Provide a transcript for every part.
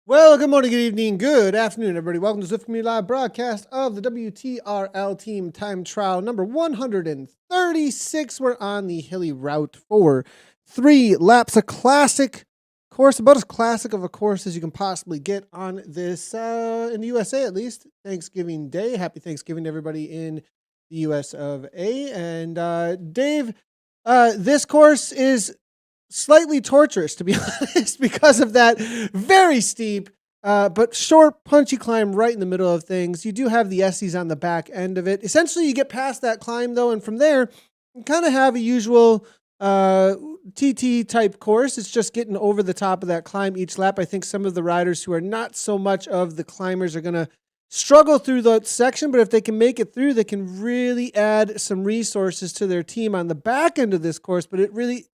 Well, good morning, good evening, good afternoon, everybody. Welcome to Swift Community Live broadcast of the WTRL Team Time Trial number 136. We're on the Hilly route for 3 laps. A classic course, about as classic of a course as you can possibly get on this, in the USA at least. Thanksgiving Day. Happy Thanksgiving to everybody in the US of A. And Dave, this course is slightly torturous, to be honest, because of that very steep, but short, punchy climb right in the middle of things. You do have the S's on the back end of it. Essentially, you get past that climb, though, and from there, you kind of have a usual TT type course. It's just getting over the top of that climb each lap. I think some of the riders who are not so much of the climbers are going to struggle through that section, but if they can make it through, they can really add some resources to their team on the back end of this course. But it really,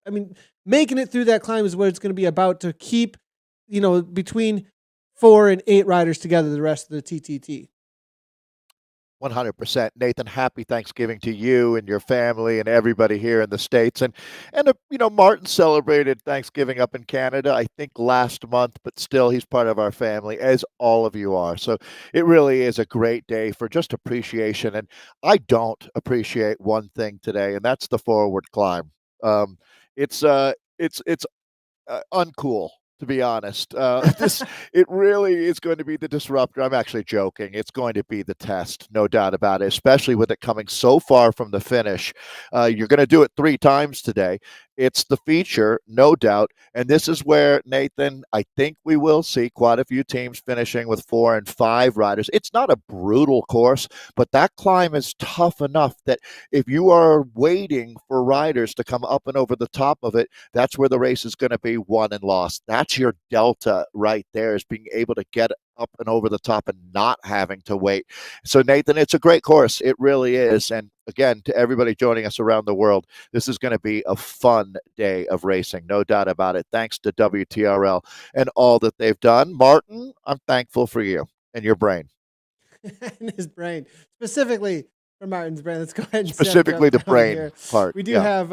making it through that climb is what it's going to be about to keep, between 4 and 8 riders together the rest of the TTT. 100%. Nathan, happy Thanksgiving to you and your family and everybody here in the States. And Martin celebrated Thanksgiving up in Canada, I think last month, but still he's part of our family, as all of you are. So it really is a great day for just appreciation. And I don't appreciate one thing today, and that's the forward climb. It's uncool, to be honest. It really is going to be the disruptor. I'm actually joking. It's going to be the test, no doubt about it, especially with it coming so far from the finish. You're going to do it 3 times today. It's the feature, no doubt. And this is where, Nathan, I think we will see quite a few teams finishing with 4 and 5 riders. It's not a brutal course, but that climb is tough enough that if you are waiting for riders to come up and over the top of it, that's where the race is going to be won and lost. That's your delta right there, is being able to get up and over the top and not having to wait. So, Nathan, it's a great course. It really is. And again, to everybody joining us around the world, this is going to be a fun day of racing, no doubt about it. Thanks to WTRL and all that they've done. Martin, I'm thankful for you and your brain. And his brain, specifically for Martin's brain. Let's go ahead and Specifically the brain here. part. We do have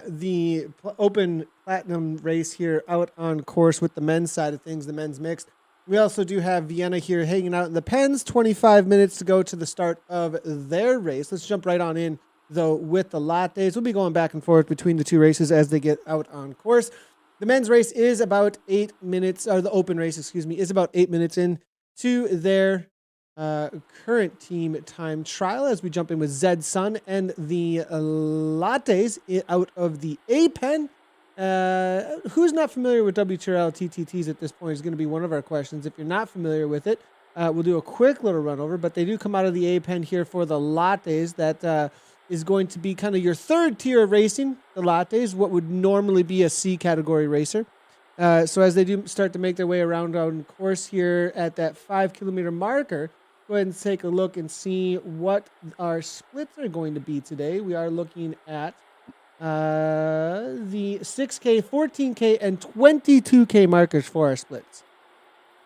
the Open Platinum race here out on course with the men's side of things, the men's mixed. We also do have Vienna here hanging out in the pens, 25 minutes to go to the start of their race. Let's jump right on in, though, with the lattes. We'll be going back and forth between the 2 races as they get out on course. The men's race is about 8 minutes, or the open race, is about 8 minutes in to their current team time trial as we jump in with Zed Sun and the lattes out of the A pen. Who's not familiar with WTRL TTTs at this point is going to be one of our questions. If you're not familiar with it, we'll do a quick little run over, but they do come out of the A pen here for the lattes. That is going to be kind of your 3rd tier of racing, the lattes, what would normally be a C category racer. So as they do start to make their way around on course here at that 5 kilometer marker, go ahead and take a look and see what our splits are going to be today. We are looking at the 6K, 14K, and 22K markers for our splits.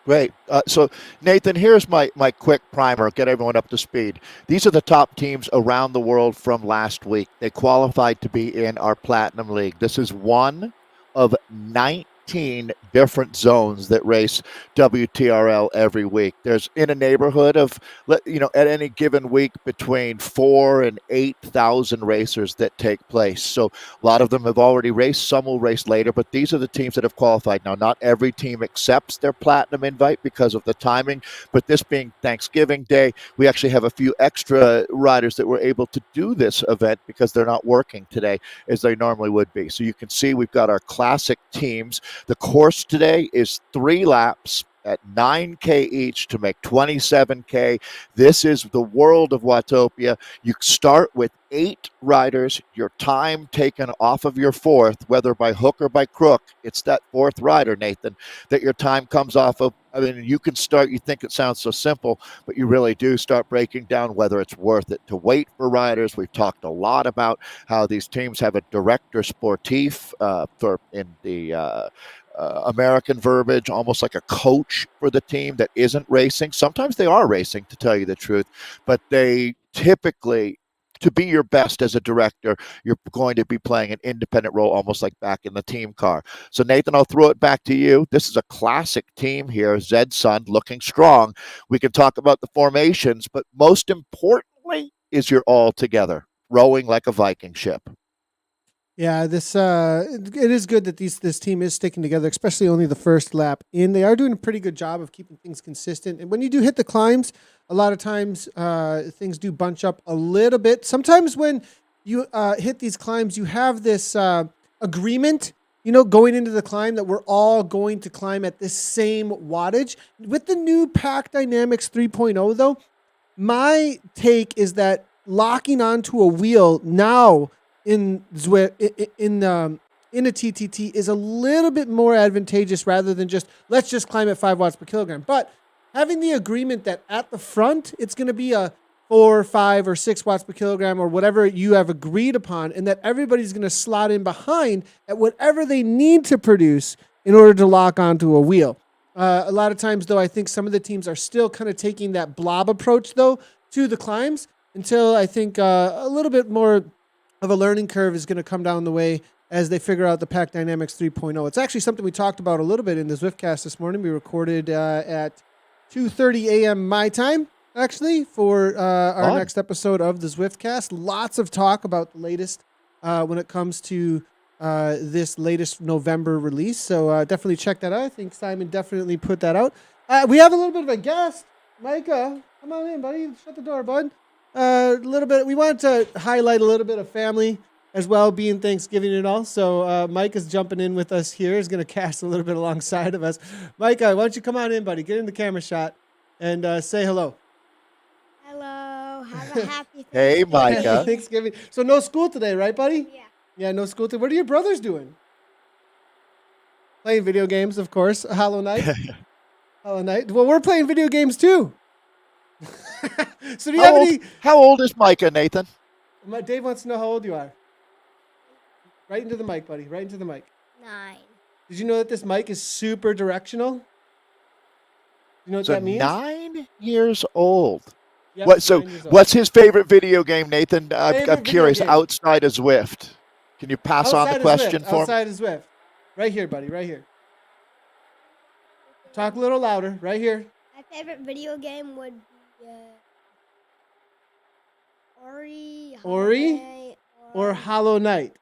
Great. So, Nathan, here's my quick primer. Get everyone up to speed. These are the top teams around the world from last week. They qualified to be in our Platinum League. This is one of 19 different zones that race WTRL every week. There's in a neighborhood of, at any given week between 4,000 and 8,000 racers that take place. So a lot of them have already raced. Some will race later, but these are the teams that have qualified. Now, not every team accepts their platinum invite because of the timing, but this being Thanksgiving Day, we actually have a few extra riders that were able to do this event because they're not working today as they normally would be. So you can see we've got our classic teams. The course today is 3 laps at 9K each to make 27K. This is the world of Watopia. You start with 8 riders, your time taken off of your 4th, whether by hook or by crook. It's that 4th rider, Nathan, that your time comes off of. I mean, you can start, you think it sounds so simple, but you really do start breaking down whether it's worth it to wait for riders. We've talked a lot about how these teams have a director sportif in the American verbiage, almost like a coach for the team that isn't racing. Sometimes they are racing, to tell you the truth, but they typically to be your best as a director, you're going to be playing an independent role, almost like back in the team car. So, Nathan, I'll throw it back to you. This is a classic team here. Zed's son looking strong. We can talk about the formations, but most importantly is you're all together, rowing like a Viking ship. Yeah, it is good that this team is sticking together, especially only the first lap in. They are doing a pretty good job of keeping things consistent. And when you do hit the climbs, a lot of times things do bunch up a little bit. Sometimes when you hit these climbs, you have this agreement, going into the climb that we're all going to climb at this same wattage. With the new Pack Dynamics 3.0, though, my take is that locking onto a wheel now in a TTT is a little bit more advantageous rather than let's just climb at 5 watts per kilogram. But having the agreement that at the front it's going to be a 4, 5, or 6 watts per kilogram or whatever you have agreed upon, and that everybody's going to slot in behind at whatever they need to produce in order to lock onto a wheel. A lot of times, though, I think some of the teams are still kind of taking that blob approach, though, to the climbs until I think a little bit more of a learning curve is going to come down the way as they figure out the Pack Dynamics 3.0. It's actually something we talked about a little bit in the Zwiftcast this morning. We recorded at 2:30 a.m. my time, actually, for our next episode of the Zwiftcast. Lots of talk about the latest when it comes to this latest November release. So definitely check that out. I think Simon definitely put that out. We have a little bit of a guest. Micah, come on in, buddy. Shut the door, bud. A little bit. We wanted to highlight a little bit of family as well, being Thanksgiving and all. So Mike is jumping in with us here. He's going to cast a little bit alongside of us. Micah, why don't you come on in, buddy? Get in the camera shot and say hello. Hello. Have a happy Thanksgiving. Hey, Micah. Thanksgiving. So no school today, right, buddy? Yeah. Yeah, no school today. What are your brothers doing? Playing video games, of course. Hollow Knight. Hollow Knight. Well, we're playing video games too. So do you have any? How old is Micah, Nathan? Dave wants to know how old you are. Right into the mic, buddy. Right into the mic. 9. Did you know that this mic is super directional? You know what that means? 9 years old. Yep, What? So, 9 years old. what's his favorite video game, Nathan? I'm Favorite curious. video game. Outside of Zwift, can you pass on the Outside of question Zwift, for me? Outside of Zwift. Right here, buddy. Right here. Talk a little louder. Right here. My favorite video game would be Ori or Hollow Knight.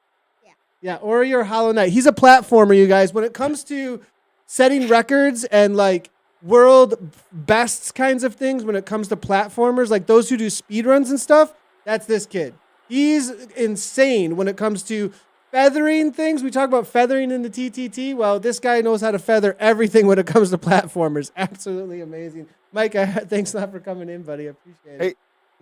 Yeah. Ori or Hollow Knight. He's a platformer, you guys. When it comes to setting records and like world bests kinds of things, when it comes to platformers, like those who do speed runs and stuff, that's this kid. He's insane when it comes to feathering things. We talk about feathering in the TTT. Well, this guy knows how to feather everything when it comes to platformers. Absolutely amazing. Micah, thanks a lot for coming in, buddy. I appreciate it. Hey,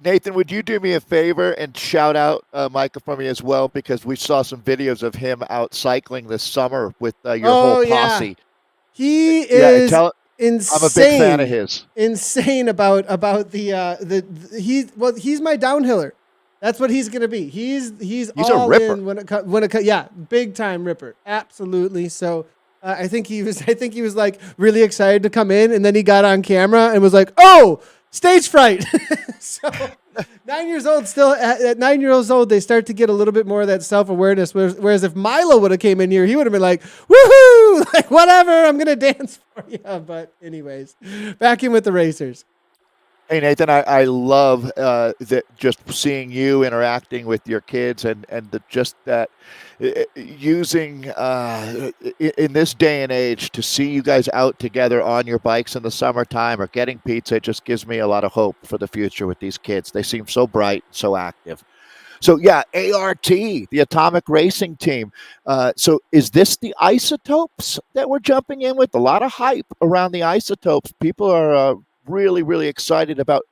Nathan, would you do me a favor and shout out Micah for me as well? Because we saw some videos of him out cycling this summer with your whole posse. He is insane. I'm a big fan of his. Insane about he's my downhiller. That's what he's gonna be. He's all a ripper. in when it big time ripper. Absolutely. So I think he was like really excited to come in, and then he got on camera and was like, "Oh, stage fright." So 9 years old, still at 9 years old, they start to get a little bit more of that self-awareness. Whereas if Milo would have came in here, he would have been like, "Woohoo! Like whatever, I'm gonna dance for you." But anyways, back in with the racers. Hey, Nathan, I love that just seeing you interacting with your kids and just that using in this day and age to see you guys out together on your bikes in the summertime or getting pizza. It just gives me a lot of hope for the future with these kids. They seem so bright, so active. So, yeah, ART, the Atomic Racing Team. So is this the isotopes that we're jumping in with? A lot of hype around the isotopes. People are really, really excited about,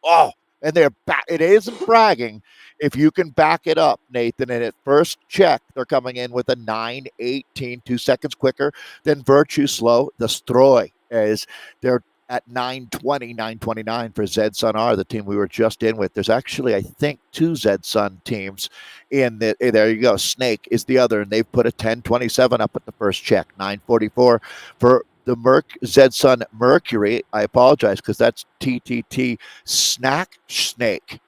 and they're back. It isn't bragging if you can back it up, Nathan. And at first check, they're coming in with a 9:18, 2 seconds quicker than Virtue Slow. The Stroy is they're at 9:20, 9:29 for Zed Sun R, the team we were just in with. There's actually, I think, 2 Zed Sun teams in the. There you go. Snake is the other, and they've put a 10:27 up at the first check. 9:44 for the Zed Sun Mercury. I apologize because that's TTT Snack Snake.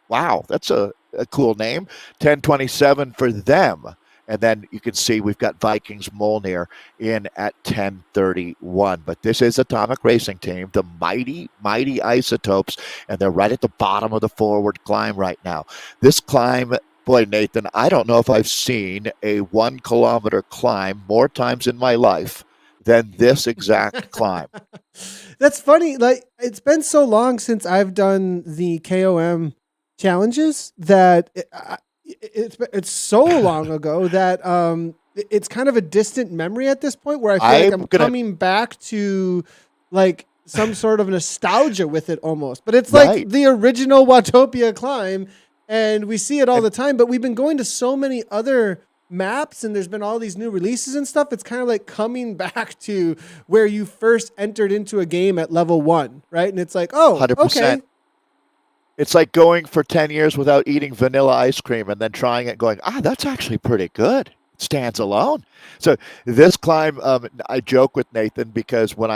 Wow, that's a a cool name. 10:27 for them. And then you can see we've got Vikings Molnir in at 10:31. But this is Atomic Racing Team, the mighty, mighty Isotopes, and they're right at the bottom of the forward climb right now. This climb, boy, Nathan, I don't know if I've seen a 1 kilometer climb more times in my life than this exact climb. That's funny. Like, it's been so long since I've done the KOM challenges that it's so long ago that it's kind of a distant memory at this point where I feel like I'm coming back to like some sort of nostalgia with it almost. But it's like the original Watopia climb, and we see it all the time. But we've been going to so many other maps, and there's been all these new releases and stuff. It's kind of like coming back to where you first entered into a game at level 1, right? And it's like, oh, 100%. Okay. It's like going for 10 years without eating vanilla ice cream and then trying it going, that's actually pretty good. It stands alone. So this climb, I joke with Nathan because when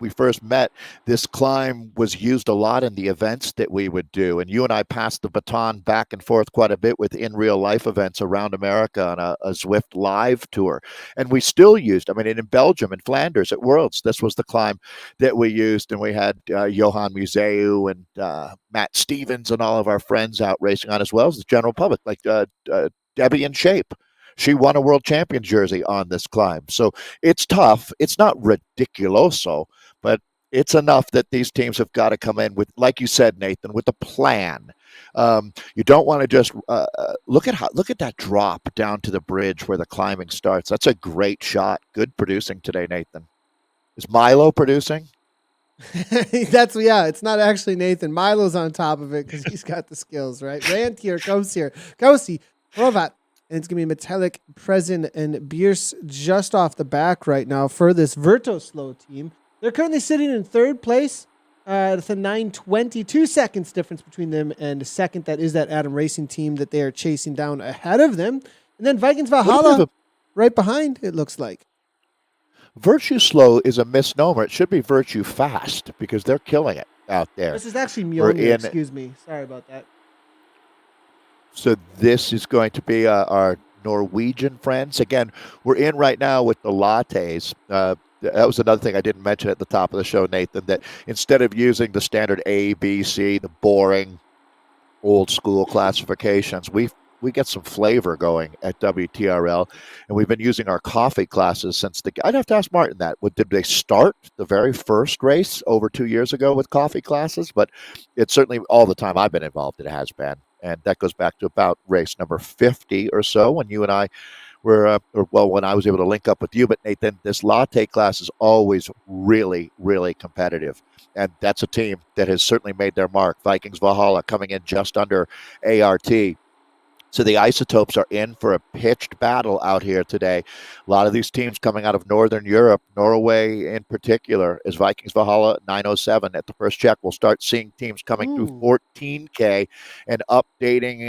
we first met, this climb was used a lot in the events that we would do. And you and I passed the baton back and forth quite a bit with in real life events around America on a Zwift live tour. And we still used, in Belgium, in Flanders, at Worlds, this was the climb that we used. And we had Johan Museu and Matt Stevens and all of our friends out racing on, as well as the general public, like Debbie in Shape. She won a world champion jersey on this climb. So it's tough. It's not ridiculoso, but it's enough that these teams have got to come in with, like you said, Nathan, with a plan. You don't want to just look at that drop down to the bridge where the climbing starts. That's a great shot. Good producing today, Nathan. Is Milo producing? It's not actually Nathan. Milo's on top of it because he's got the skills, right? Rand here, Kosi, Provat. And it's going to be Metallic, Presen, and Bierce just off the back right now for this Virtoslow team. They're currently sitting in third place. It's a 9:22 seconds difference between them and second. That is that Adam Racing team that they are chasing down ahead of them. And then Vikings Valhalla right behind, it looks like. Virtue Slow is a misnomer. It should be Virtue Fast because they're killing it out there. This is actually Mjolnir, excuse me. Sorry about that. So this is going to be our Norwegian friends. Again, we're in right now with the lattes. That was another thing I didn't mention at the top of the show, Nathan, that instead of using the standard A, B, C, the boring old school classifications, we get some flavor going at WTRL, and we've been using our coffee classes since I'd have to ask Martin that. Did they start the very first race over 2 years ago with coffee classes? But it's certainly all the time I've been involved, it has been. And that goes back to about race number 50 or so when you and I were, when I was able to link up with you. But Nathan, this latte class is always really, really competitive. And that's a team that has certainly made their mark. Vikings Valhalla coming in just under ART. So the Isotopes are in for a pitched battle out here today. A lot of these teams coming out of Northern Europe, Norway in particular, as Vikings Valhalla 907 at the first check. We'll start seeing teams coming through 14K and updating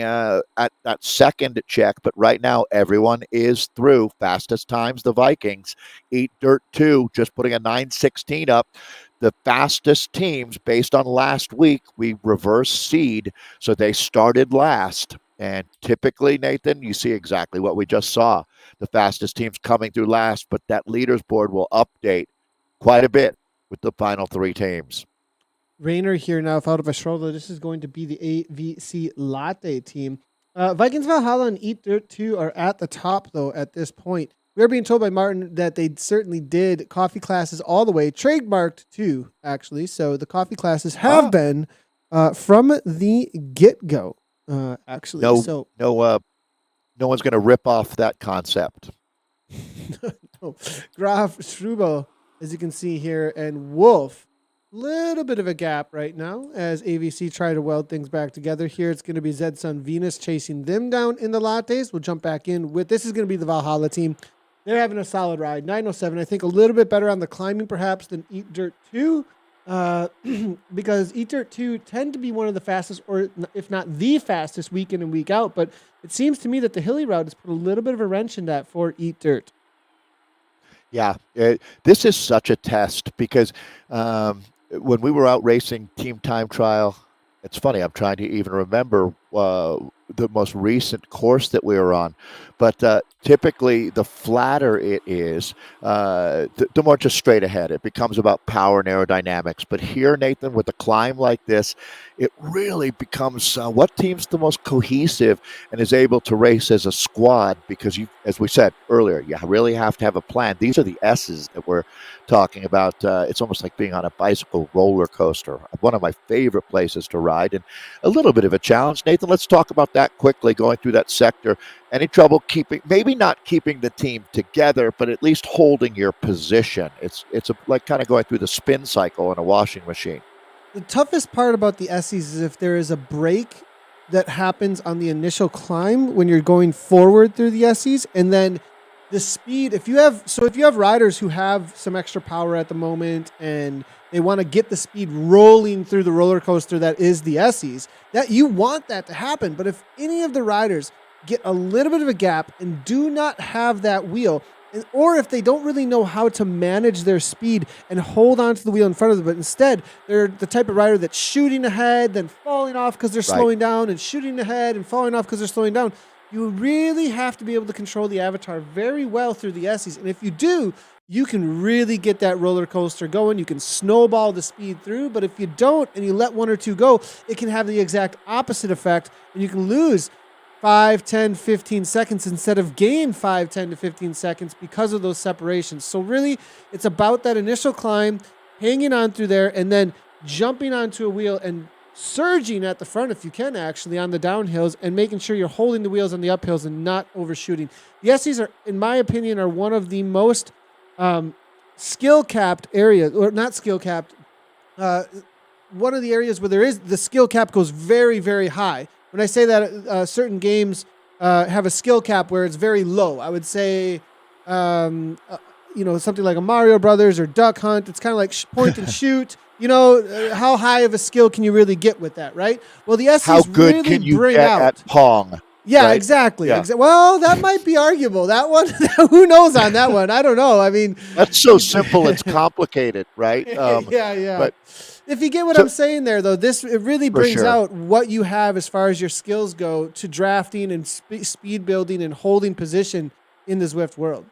at that second check. But right now, everyone is through. Fastest times, the Vikings. Eat Dirt 2, just putting a 916 up. The fastest teams, based on last week, we reverse seed, so they started last. And typically, Nathan, you see exactly what we just saw. The fastest teams coming through last, but that leaders board will update quite a bit with the final 3 teams. Rainer here now, out of a shoulder. This is going to be the AVC Latte team. Vikings Valhalla and Eat Dirt 2 are at the top, though, at this point. We're being told by Martin that they certainly did coffee classes all the way, trademarked too, actually. So the coffee classes have been from the get-go. Actually, no one's going to rip off that concept. No. Graf, Strubel, as you can see here, and Wolf, little bit of a gap right now as AVC try to weld things back together. Here it's going to be Zed Sun Venus chasing them down in the lattes. We'll jump back in with this is going to be the Valhalla team. They're having a solid ride. 907, I think a little bit better on the climbing perhaps than Eat Dirt 2. Because Eat Dirt 2 tend to be one of the fastest, or if not the fastest, week in and week out. But it seems to me that the Hilly route has put a little bit of a wrench in that for Eat Dirt. Yeah, this is such a test because when we were out racing Team Time Trial, it's funny, I'm trying to even remember the most recent course that we were on. But typically, the flatter it is, the more just straight ahead. It becomes about power and aerodynamics. But here, Nathan, with a climb like this, it really becomes what team's the most cohesive and is able to race as a squad, because you, as we said earlier, you really have to have a plan. These are the S's that we're talking about. It's almost like being on a bicycle roller coaster, one of my favorite places to ride, and a little bit of a challenge. Nathan, let's talk about that quickly, going through that sector. Any trouble keeping, maybe not keeping the team together, but at least holding your position? It's like kind of going through the spin cycle in a washing machine. The toughest part about the Essies is if there is a break that happens on the initial climb when you're going forward through the Essies, and then the speed. If you have riders who have some extra power at the moment and they want to get the speed rolling through the roller coaster that is the Essies, that you want that to happen. But if any of the riders get a little bit of a gap and do not have that wheel, or if they don't really know how to manage their speed and hold on to the wheel in front of them, but instead they're the type of rider that's shooting ahead, then falling off because they're slowing down, and shooting ahead and falling off because they're slowing down, you really have to be able to control the avatar very well through the Essies. And if you do, you can really get that roller coaster going. You can snowball the speed through, but if you don't and you let one or two go, it can have the exact opposite effect, and you can lose 5, 10, 15 seconds instead of gain 5, 10 to 15 seconds because of those separations. So really, it's about that initial climb, hanging on through there, and then jumping onto a wheel and surging at the front, if you can, actually, on the downhills, and making sure you're holding the wheels on the uphills and not overshooting. The Essies are, in my opinion, are one of the most skill-capped areas, or not skill-capped, one of the areas where there is the skill cap goes very, very high. When I say that, certain games have a skill cap where it's very low. I would say, something like a Mario Brothers or Duck Hunt. It's kind of like point and shoot. How high of a skill can you really get with that, right? Well, the Essies how good really can you bring get out at Pong? Yeah, right? exactly. Yeah. Well, that might be arguable. That one, who knows on that one? I don't know. I mean, that's so simple. It's complicated, right? Yeah. But if you get what I'm saying there, though, it really brings sure. out what you have as far as your skills go to drafting and speed building and holding position in the Zwift world.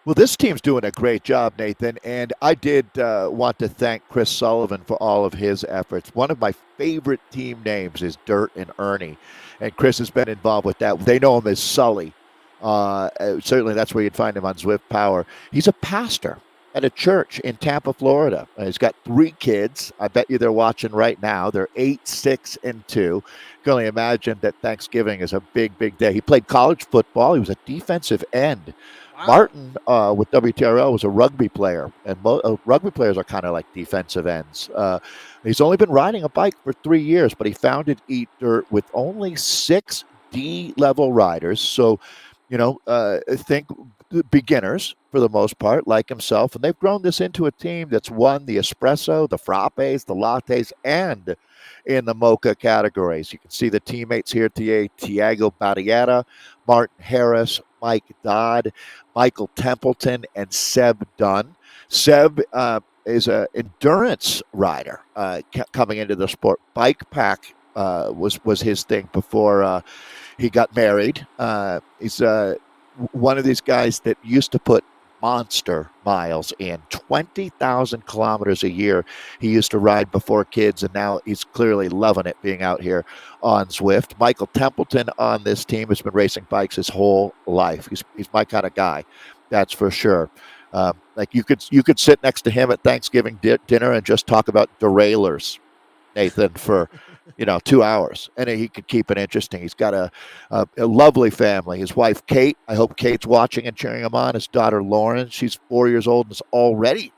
Well, this team's doing a great job, Nathan, and I did want to thank Chris Sullivan for all of his efforts. One of my favorite team names is Dirt and Ernie, and Chris has been involved with that. They know him as Sully. Certainly that's where you'd find him on Zwift Power. He's a pastor at a church in Tampa, Florida. He's got 3 kids. I bet you they're watching right now. They're 8, 6, and 2. You can only imagine that Thanksgiving is a big, big day. He played college football. He was a defensive end. Wow. Martin with WTRL was a rugby player, and rugby players are kind of like defensive ends. He's only been riding a bike for 3 years, but he founded Eat Dirt with only 6 D-level riders. So, think beginners for the most part, like himself, and they've grown this into a team that's won the espresso, the frappes, the lattes, and in the mocha categories. You can see the teammates here today: Tiago Barriera, Martin Harris, Mike Dodd, Michael Templeton, and Seb Dunn. Seb is an endurance rider coming into the sport. Bike pack was his thing before he got married. He's one of these guys that used to put monster miles in, 20,000 kilometers a year he used to ride before kids, and now he's clearly loving it being out here on Zwift. Michael Templeton on this team has been racing bikes his whole life. He's my kind of guy, that's for sure. Like you could sit next to him at Thanksgiving dinner and just talk about derailers, Nathan, for 2 hours, and he could keep it interesting. He's got a lovely family. His wife, Kate, I hope Kate's watching and cheering him on. His daughter, Lauren, she's 4 years old and is already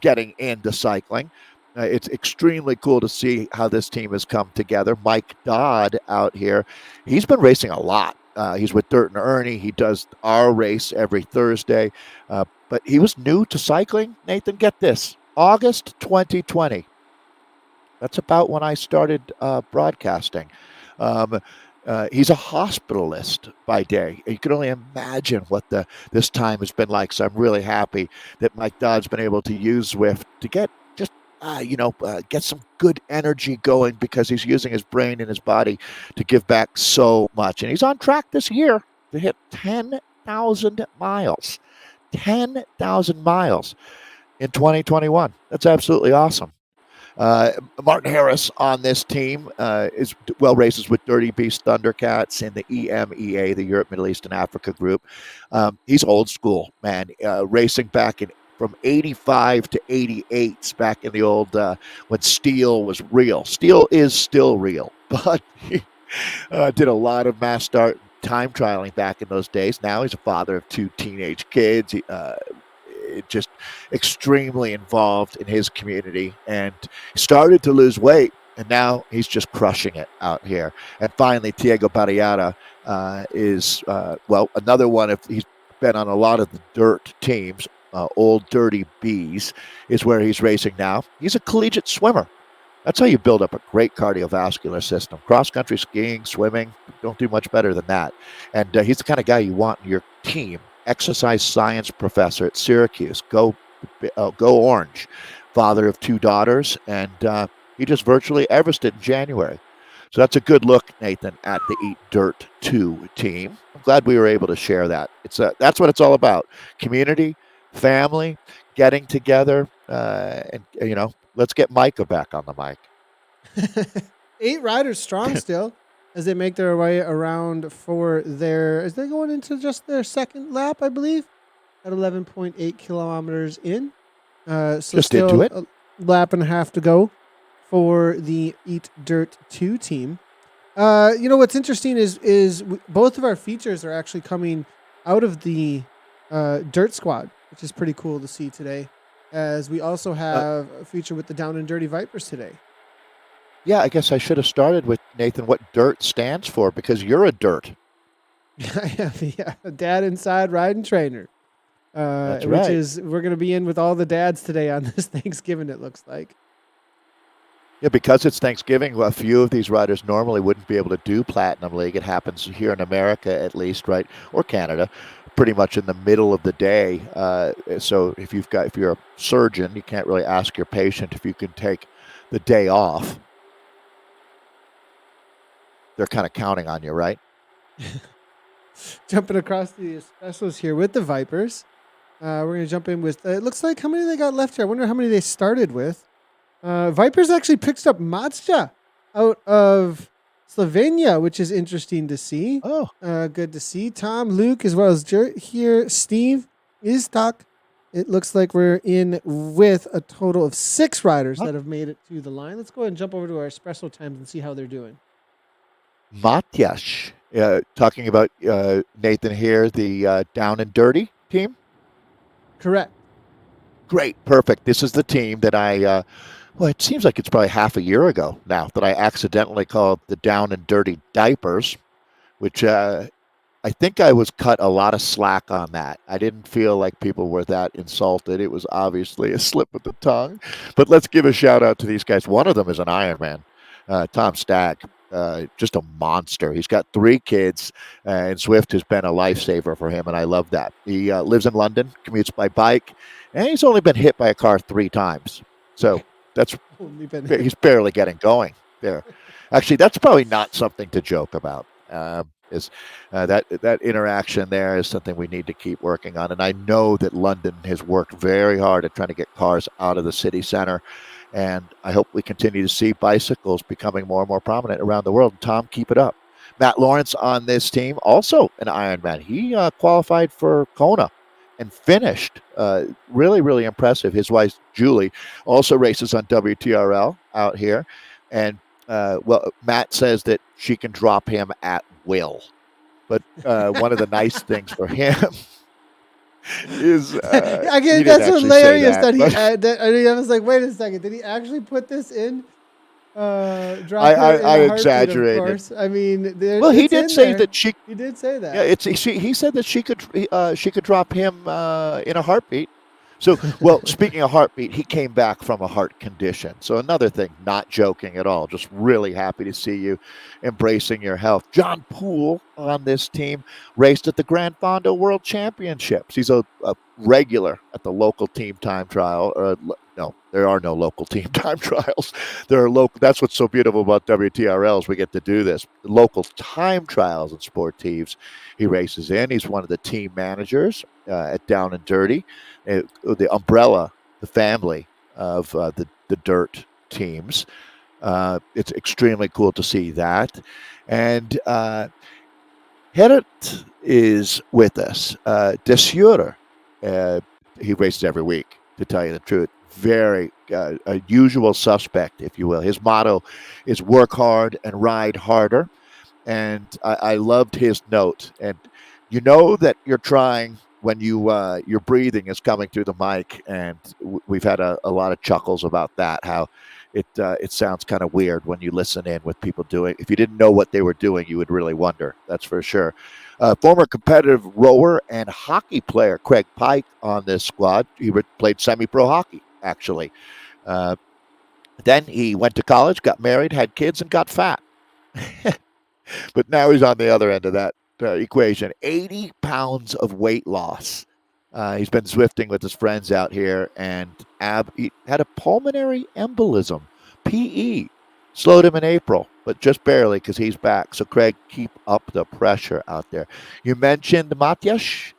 getting into cycling. It's extremely cool to see how this team has come together. Mike Dodd out here, he's been racing a lot. He's with Dirt and Ernie. He does our race every Thursday, but he was new to cycling. Nathan, get this, August 2020. That's about when I started broadcasting. He's a hospitalist by day. You can only imagine what this time has been like. So I'm really happy that Mike Dodd's been able to use Zwift to get just get some good energy going because he's using his brain and his body to give back so much. And he's on track this year to hit 10,000 miles. 10,000 miles in 2021. That's absolutely awesome. Martin Harris on this team races with Dirty Beast Thundercats in the EMEA, the Europe, Middle East, and Africa group. He's old school, man, racing back from 85 to 88, back in the old, when steel was real. Steel is still real, but he did a lot of mass start time trialing back in those days. Now he's a father of 2 teenage kids. Just extremely involved in his community and started to lose weight, and now he's just crushing it out here. And finally, Diego Barriata is another one. If he's been on a lot of the dirt teams, old Dirty Bees is where he's racing now. He's a collegiate swimmer. That's how you build up a great cardiovascular system. Cross-country skiing, swimming, don't do much better than that. And he's the kind of guy you want in your team. Exercise science professor at Syracuse. Go Orange. Father of 2 daughters, and he just virtually Everested in January. So that's a good look, Nathan, at the Eat Dirt 2 team. I'm glad we were able to share that. That's what it's all about. Community, family, getting together, and let's get Micah back on the mic. 8 riders strong still as they make their way around for as they're going into just their second lap, I believe, at 11.8 kilometers in. So just still into it. A lap and a half to go for the Eat Dirt 2 team. What's interesting is both of our features are actually coming out of the Dirt Squad, which is pretty cool to see today, as we also have a feature with the Down and Dirty Vipers today. Yeah, I guess I should have started with, Nathan, what DIRT stands for, because you're a dirt. Yeah, a dad inside riding trainer. That's right. We're going to be in with all the dads today on this Thanksgiving, it looks like. Yeah, because it's Thanksgiving, a few of these riders normally wouldn't be able to do Platinum League. It happens here in America, at least, right? Or Canada, pretty much in the middle of the day. So if you're a surgeon, you can't really ask your patient if you can take the day off. They're kind of counting on you, right? Jumping across the specials here with the Vipers. We're going to jump in with, it looks like how many they got left here. I wonder how many they started with. Vipers actually picked up Mazda out of Slovenia, which is interesting to see. Oh. Good to see. Tom, Luke, as well as Jert here. Steve is stuck. It looks like we're in with a total of 6 riders that have made it to the line. Let's go ahead and jump over to our special times and see how they're doing. Matjash, talking about Nathan here, the Down and Dirty team? Correct. Great, perfect. This is the team that it seems like it's probably half a year ago now that I accidentally called the Down and Dirty Diapers, which I think I was cut a lot of slack on that. I didn't feel like people were that insulted. It was obviously a slip of the tongue. But let's give a shout out to these guys. One of them is an Ironman, Tom Stagg. Just a monster. He's got 3 kids, and Swift has been a lifesaver for him, and I love that. He lives in London, commutes by bike, and he's only been hit by a car 3 times. So he's barely getting going there. Actually, that's probably not something to joke about. That interaction there is something we need to keep working on. And I know that London has worked very hard at trying to get cars out of the city center. And I hope we continue to see bicycles becoming more and more prominent around the world. Tom, keep it up. Matt Lawrence on this team, also an Ironman. He qualified for Kona and finished. Really, really impressive. His wife, Julie, also races on WTRL out here. And, Matt says that she can drop him at will. But one of the nice things for him is again, that's hilarious I was like, wait a second, did he actually put this in? I exaggerated. Of course. I mean, he did say that she. He did say that. Yeah, he said that she could drop him in a heartbeat. So, speaking of heartbeat, he came back from a heart condition. So another thing, not joking at all, just really happy to see you embracing your health. John Poole on this team raced at the Grand Fondo World Championships. He's a regular at the local team time trial, or no, there are no local team time trials. There are local. That's what's so beautiful about WTRL is we get to do this. Local time trials and sportives. He races in. He's one of the team managers at Down and Dirty, the umbrella, the family of the dirt teams. It's extremely cool to see that. And Gerrit is with us. Desure, he races every week, to tell you the truth. Very a usual suspect, if you will. His motto is work hard and ride harder. And I loved his note. And you know that you're trying when your breathing is coming through the mic. And we've had a lot of chuckles about that, how it sounds kind of weird when you listen in with people doing. If you didn't know what they were doing, you would really wonder. That's for sure. Former competitive rower and hockey player Craig Pike on this squad. He played semi-pro hockey, actually. Then he went to college, got married, had kids, and got fat. But now he's on the other end of that equation. 80 pounds of weight loss. He's been Zwifting with his friends out here, and he had a pulmonary embolism, PE. Slowed him in April, but just barely because he's back. So, Craig, keep up the pressure out there. You mentioned Matthias,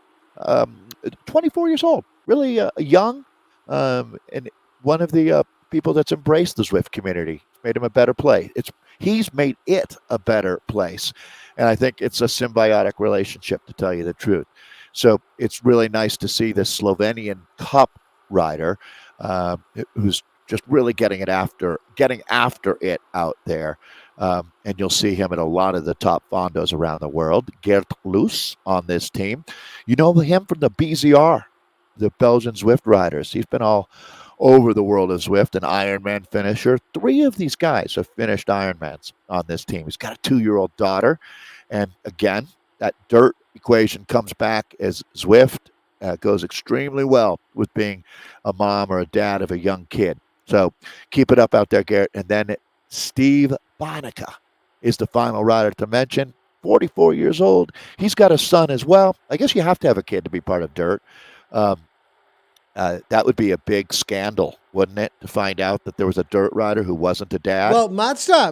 24 years old, really young, and one of the people that's embraced the Zwift community. Made him a better play. He's made it a better place, and I think it's a symbiotic relationship, to tell you the truth. So it's really nice to see this Slovenian Cup rider who's just really getting after it out there. And you'll see him at a lot of the top fondos around the world. Gert Loos on this team. You know him from the BZR, the Belgian Zwift riders. He's been all over the world of Zwift, an Ironman finisher. 3 of these guys have finished Ironmans on this team. He's got a 2-year-old daughter. And again, that dirt equation comes back as Zwift goes extremely well with being a mom or a dad of a young kid. So keep it up out there, Garrett. And then Steve Bonica is the final rider to mention. 44 years old. He's got a son as well. I guess you have to have a kid to be part of dirt. That would be a big scandal, wouldn't it, to find out that there was a dirt rider who wasn't a dad? Well, Mazda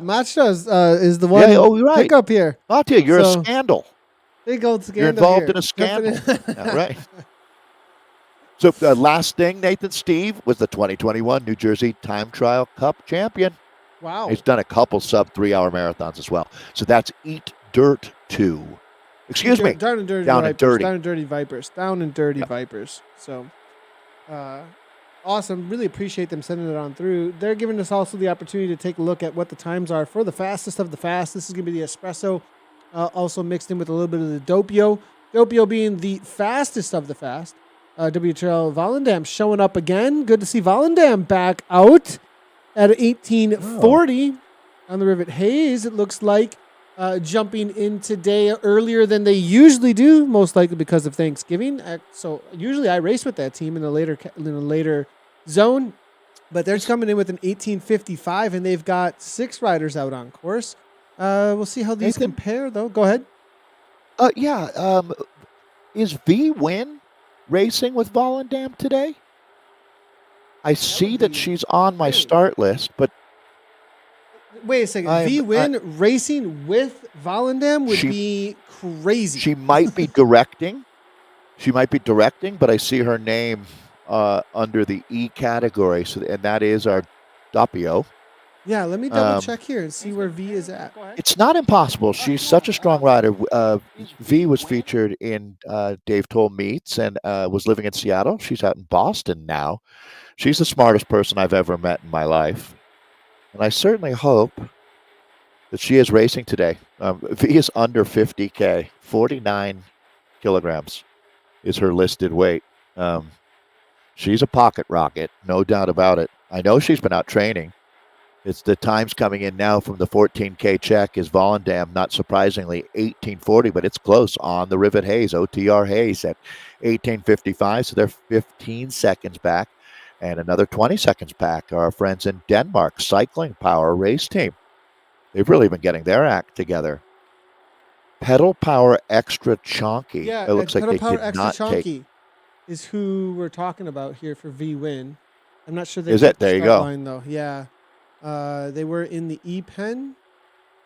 is the one right. pick up here. Mattia, you're a scandal. Big old scandal. You're involved here. in a scandal. Yeah, right. So last thing, Nathan, Steve was the 2021 New Jersey Time Trial Cup champion. Wow. He's done a couple sub 3-hour marathons as well. So that's Eat Dirt 2. Excuse me. Down and Dirty Down Vipers. and Dirty. Down and Dirty Vipers. Down and Dirty Vipers. So awesome. Really appreciate them sending it on through. They're giving us also the opportunity to take a look at what the times are for the fastest of the fast. This is going to be the espresso, also mixed in with a little bit of the Doppio. Doppio being the fastest of the fast. WTRL Volendam showing up again. Good to see Volendam back out at 1840 on the Rivet Haze. It looks like jumping in today earlier than they usually do, most likely because of Thanksgiving. So usually I race with that team in the later zone, but they're coming in with an 1855, and they've got 6 riders out on course. We'll see how these compare, though. Go ahead. Is V-Win racing with Volendam today? I see that she's on my start list, but wait a second. V-Win racing with Volendam would be crazy. She might be directing. But I see her name under the E category, and that is our Doppio. Yeah, let me double check here and see where V is at. It's not impossible. She's such a strong rider. V was featured in Dave Towle Meets and was living in Seattle. She's out in Boston now. She's the smartest person I've ever met in my life. And I certainly hope that she is racing today. V is under 50K. 49 kilograms is her listed weight. She's a pocket rocket, no doubt about it. I know she's been out training. It's the times coming in now from the 14K check is Volendam, not surprisingly, 1840, but it's close on the Rivet Haze, OTR Haze at 1855. So they're 15 seconds back. And another 20 seconds back are our friends in Denmark, Cycling Power Race Team. They've really been getting their act together. Pedal Power Extra Chonky. Yeah, it looks like Pedal they Power did Extra not Chonky take. is who we're talking about here for V-Win. I'm not sure they Is hit it? the There you start go. line, though. Yeah. They were in the E-Pen,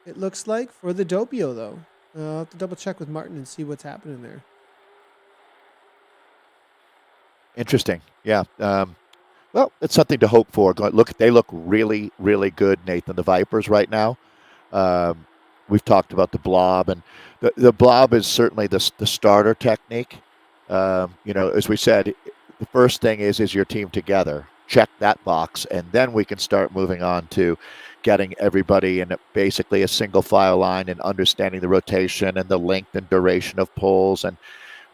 it looks like, for the Doppio, though. I'll have to double check with Martin and see what's happening there. Interesting. Yeah. Well, it's something to hope for. They look really, really good, Nathan. The Vipers right now. Um, we've talked about the blob, and the blob is certainly the starter technique. As we said, the first thing is your team together. Check that box, and then we can start moving on to getting everybody in basically a single file line and understanding the rotation and the length and duration of pulls. And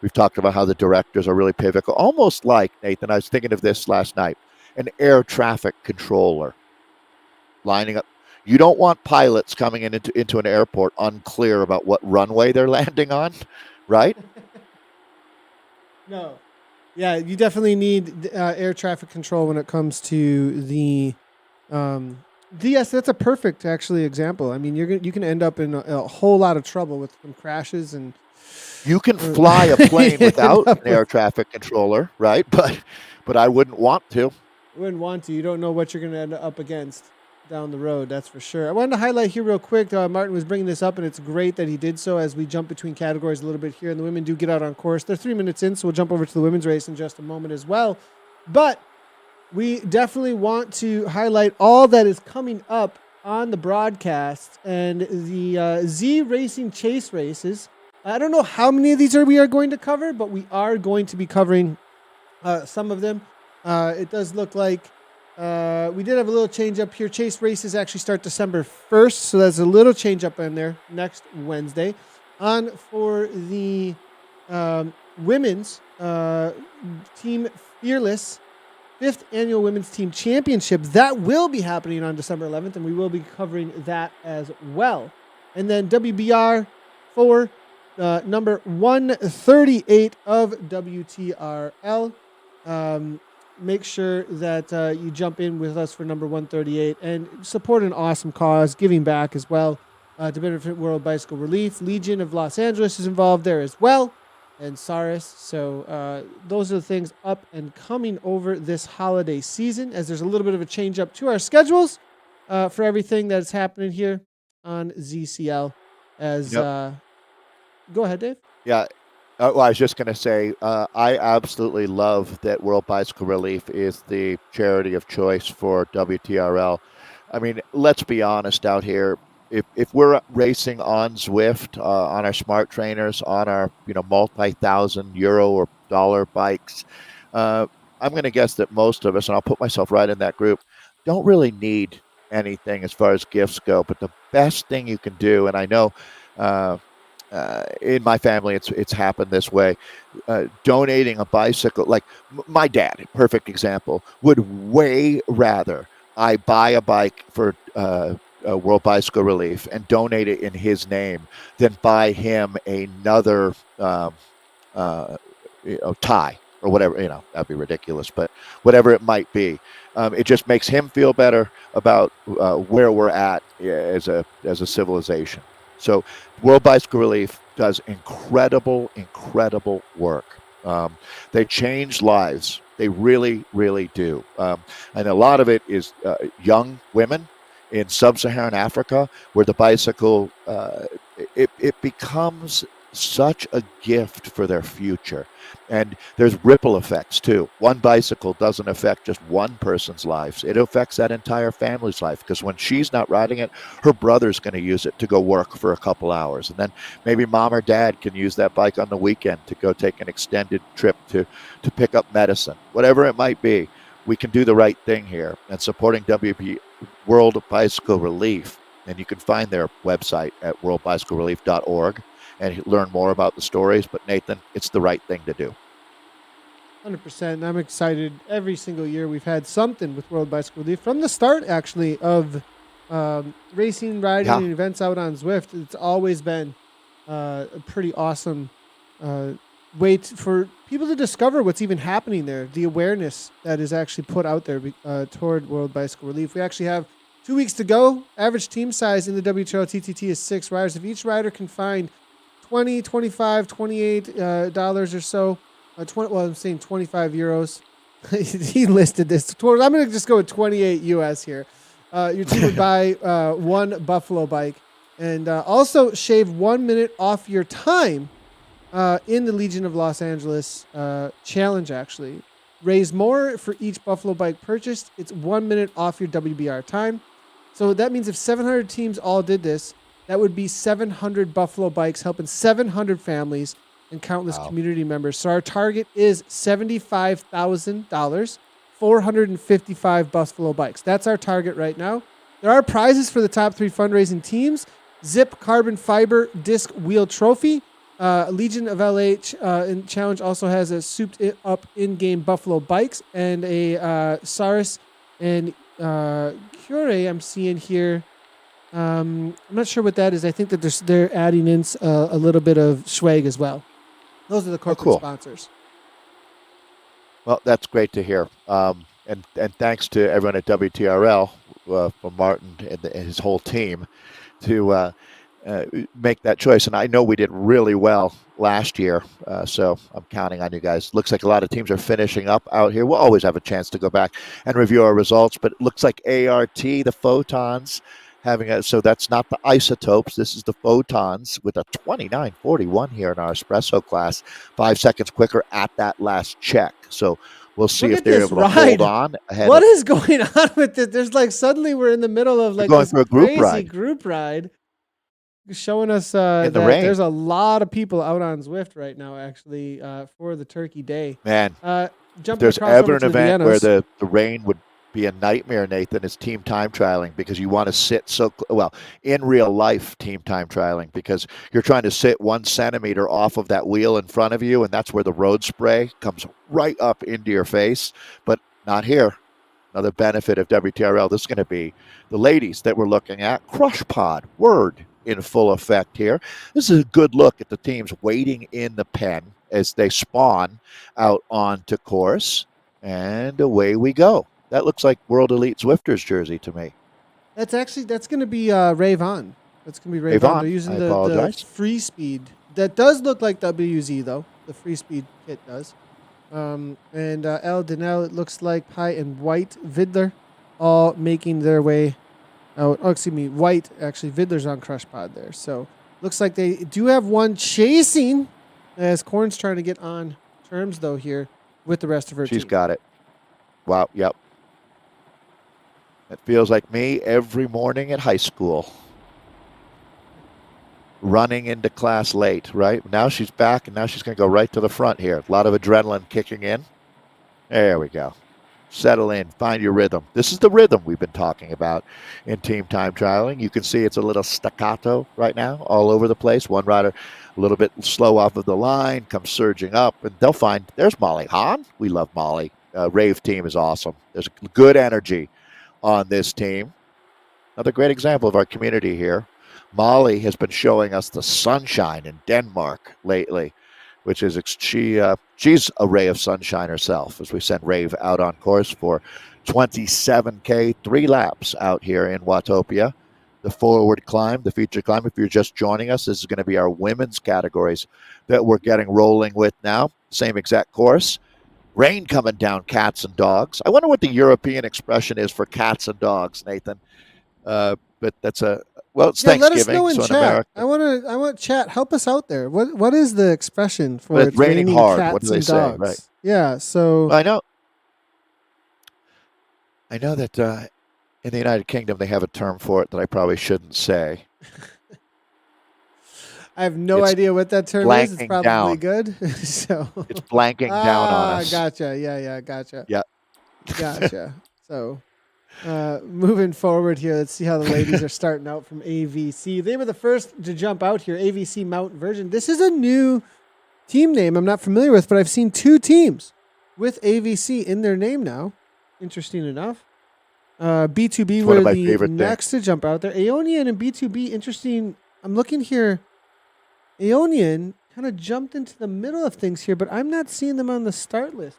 we've talked about how the directors are really pivotal, almost like, Nathan, I was thinking of this last night, an air traffic controller lining up. You don't want pilots coming into an airport unclear about what runway they're landing on, right? No. Yeah, you definitely need air traffic control when it comes to the. Yes, that's a perfect actually example. I mean, you can end up in a whole lot of trouble with some crashes and. You can fly a plane without an air with, traffic controller, right? But I wouldn't want to. wouldn't want to. You don't know what you're going to end up against down the road. That's for sure. I wanted to highlight here real quick. Martin was bringing this up, and it's great that he did so as we jump between categories a little bit here. And the women do get out on course. They're 3 minutes in, so we'll jump over to the women's race in just a moment as well. But we definitely want to highlight all that is coming up on the broadcast and the Z Racing Chase races. I don't know how many of these we are going to cover, but we are going to be covering some of them. It does look like we did have a little change up here. Chase races actually start December 1st, so there's a little change up in there next Wednesday. On for the women's Team Fearless 5th Annual Women's Team Championship. That will be happening on December 11th, and we will be covering that as well. And then WBR for number 138 of WTRL. Make sure that you jump in with us for number 138 and support an awesome cause, giving back as well to benefit World Bicycle Relief. Legion of Los Angeles is involved there as well, and Saris. So those are the things up and coming over this holiday season, as there's a little bit of a change up to our schedules for everything that's happening here on ZCL. As go ahead, Dave. Yeah. Well, I was just going to say, I absolutely love that World Bicycle Relief is the charity of choice for WTRL. I mean, let's be honest out here. If we're racing on Zwift, on our smart trainers, on our multi-thousand euro or dollar bikes, I'm going to guess that most of us, and I'll put myself right in that group, don't really need anything as far as gifts go. But the best thing you can do, and I know in my family it's happened this way, donating a bicycle, like my dad, perfect example, would way rather I buy a bike for World Bicycle Relief and donate it in his name than buy him another tie or whatever. That'd be ridiculous, but whatever it might be, it just makes him feel better about where we're at as a civilization. So World Bicycle Relief does incredible work. They change lives. They really, really do. And a lot of it is young women in sub-Saharan Africa, where the bicycle, it becomes such a gift for their future. And there's ripple effects too. One bicycle doesn't affect just one person's lives. It affects that entire family's life, because when she's not riding it, her brother's going to use it to go work for a couple hours. And then maybe mom or dad can use that bike on the weekend to go take an extended trip to pick up medicine. Whatever it might be, we can do the right thing here. And supporting World Bicycle Relief, and you can find their website at worldbicyclerelief.org and learn more about the stories. But Nathan, it's the right thing to do. 100%. I'm excited. Every single year we've had something with World Bicycle Relief from the start, actually, of racing, riding, and events out on Zwift. It's always been a pretty awesome way for people to discover what's even happening there, the awareness that is actually put out there toward World Bicycle Relief. We actually have 2 weeks to go. Average team size in the WTRL TTT is 6 riders. If each rider can find $20, $25, $28 or so, I'm saying 25 euros he listed this. I'm going to just go with 28 US here. Your team would buy one buffalo bike and also shave 1 minute off your time in the Legion of Los Angeles challenge, actually. Raise more for each buffalo bike purchased. It's 1 minute off your WBR time. So that means if 700 teams all did this, that would be 700 buffalo bikes helping 700 families and countless community members. So our target is $75,000, 455 buffalo bikes. That's our target right now. There are prizes for the top 3 fundraising teams. Zip Carbon Fiber Disc Wheel Trophy. Legion of LA Challenge also has a souped up in-game buffalo bikes and a Saris and Cure I'm seeing here. I'm not sure what that is. I think that they're adding in a little bit of swag as well. Those are the corporate sponsors. Well, that's great to hear. And thanks to everyone at WTRL, for Martin and his whole team to make that choice. And I know we did really well last year, so I'm counting on you guys. Looks like a lot of teams are finishing up out here. We'll always have a chance to go back and review our results, but it looks like ART, the Photons, so that's not the Isotopes. This is the Photons with a 29:41 here in our espresso class, 5 seconds quicker at that last check. So we'll see if they're able to hold on ahead. What is going on with it? There's like suddenly we're in the middle of like going this for a crazy group ride. Showing us that there's a lot of people out on Zwift right now, actually, for the Turkey Day. Man, if there's ever an event where the rain would be a nightmare, Nathan, is team time trialing, because you want to sit in real life team time trialing, because you're trying to sit 1 centimeter off of that wheel in front of you, and that's where the road spray comes right up into your face, but not here. Another benefit of WTRL, this is going to be the ladies that we're looking at. Crush Pod, word in full effect here. This is a good look at the teams waiting in the pen as they spawn out onto course, and away we go. That looks like World Elite Zwifters jersey to me. That's going to be Ray Vaughn. That's going to be Ray Vaughn. They're using the free speed. That does look like WZ, though. The free speed kit does. And El Danel, it looks like Pi and White Vidler all making their way out. Oh, excuse me, White, actually. Vidler's on Crush Pod there. So looks like they do have one chasing as Korn's trying to get on terms, though, here with the rest of her team. She's got it. Wow, yep. It feels like me every morning at high school. Running into class late, right? Now she's back, and now she's going to go right to the front here. A lot of adrenaline kicking in. There we go. Settle in. Find your rhythm. This is the rhythm we've been talking about in team time trialing. You can see it's a little staccato right now, all over the place. One rider a little bit slow off of the line, comes surging up, and they'll find there's Molly Hahn. We love Molly. Rave team is awesome. There's good energy on this team. Another great example of our community here. Molly has been showing us the sunshine in Denmark lately, which is she's a ray of sunshine herself as we send Rave out on course for 27K, 3 laps out here in Watopia. The forward climb, the feature climb. If you're just joining us, this is going to be our women's categories that we're getting rolling with now. Same exact course. Rain coming down cats and dogs. I wonder what the European expression is for cats and dogs, Nathan. But that's it's Thanksgiving. Let us know in so chat. America, I want chat. Help us out there. What is the expression for it's raining hard? Cats what do they and say? dogs? Right. Yeah. So I know that in the United Kingdom they have a term for it that I probably shouldn't say. I have no idea what that term is. It's probably down. Good. So it's blanking down on us. Gotcha. Yeah. Gotcha. Yeah. Gotcha. So. Moving forward here, let's see how the ladies are starting out from AVC. They were the first to jump out here, AVC Mountain Version. This is a new team name I'm not familiar with, but I've seen 2 teams with AVC in their name now. Interesting enough. B2B were the next to jump out there. Aeonian and B2B, interesting. I'm looking here. Aeonian kind of jumped into the middle of things here, but I'm not seeing them on the start list.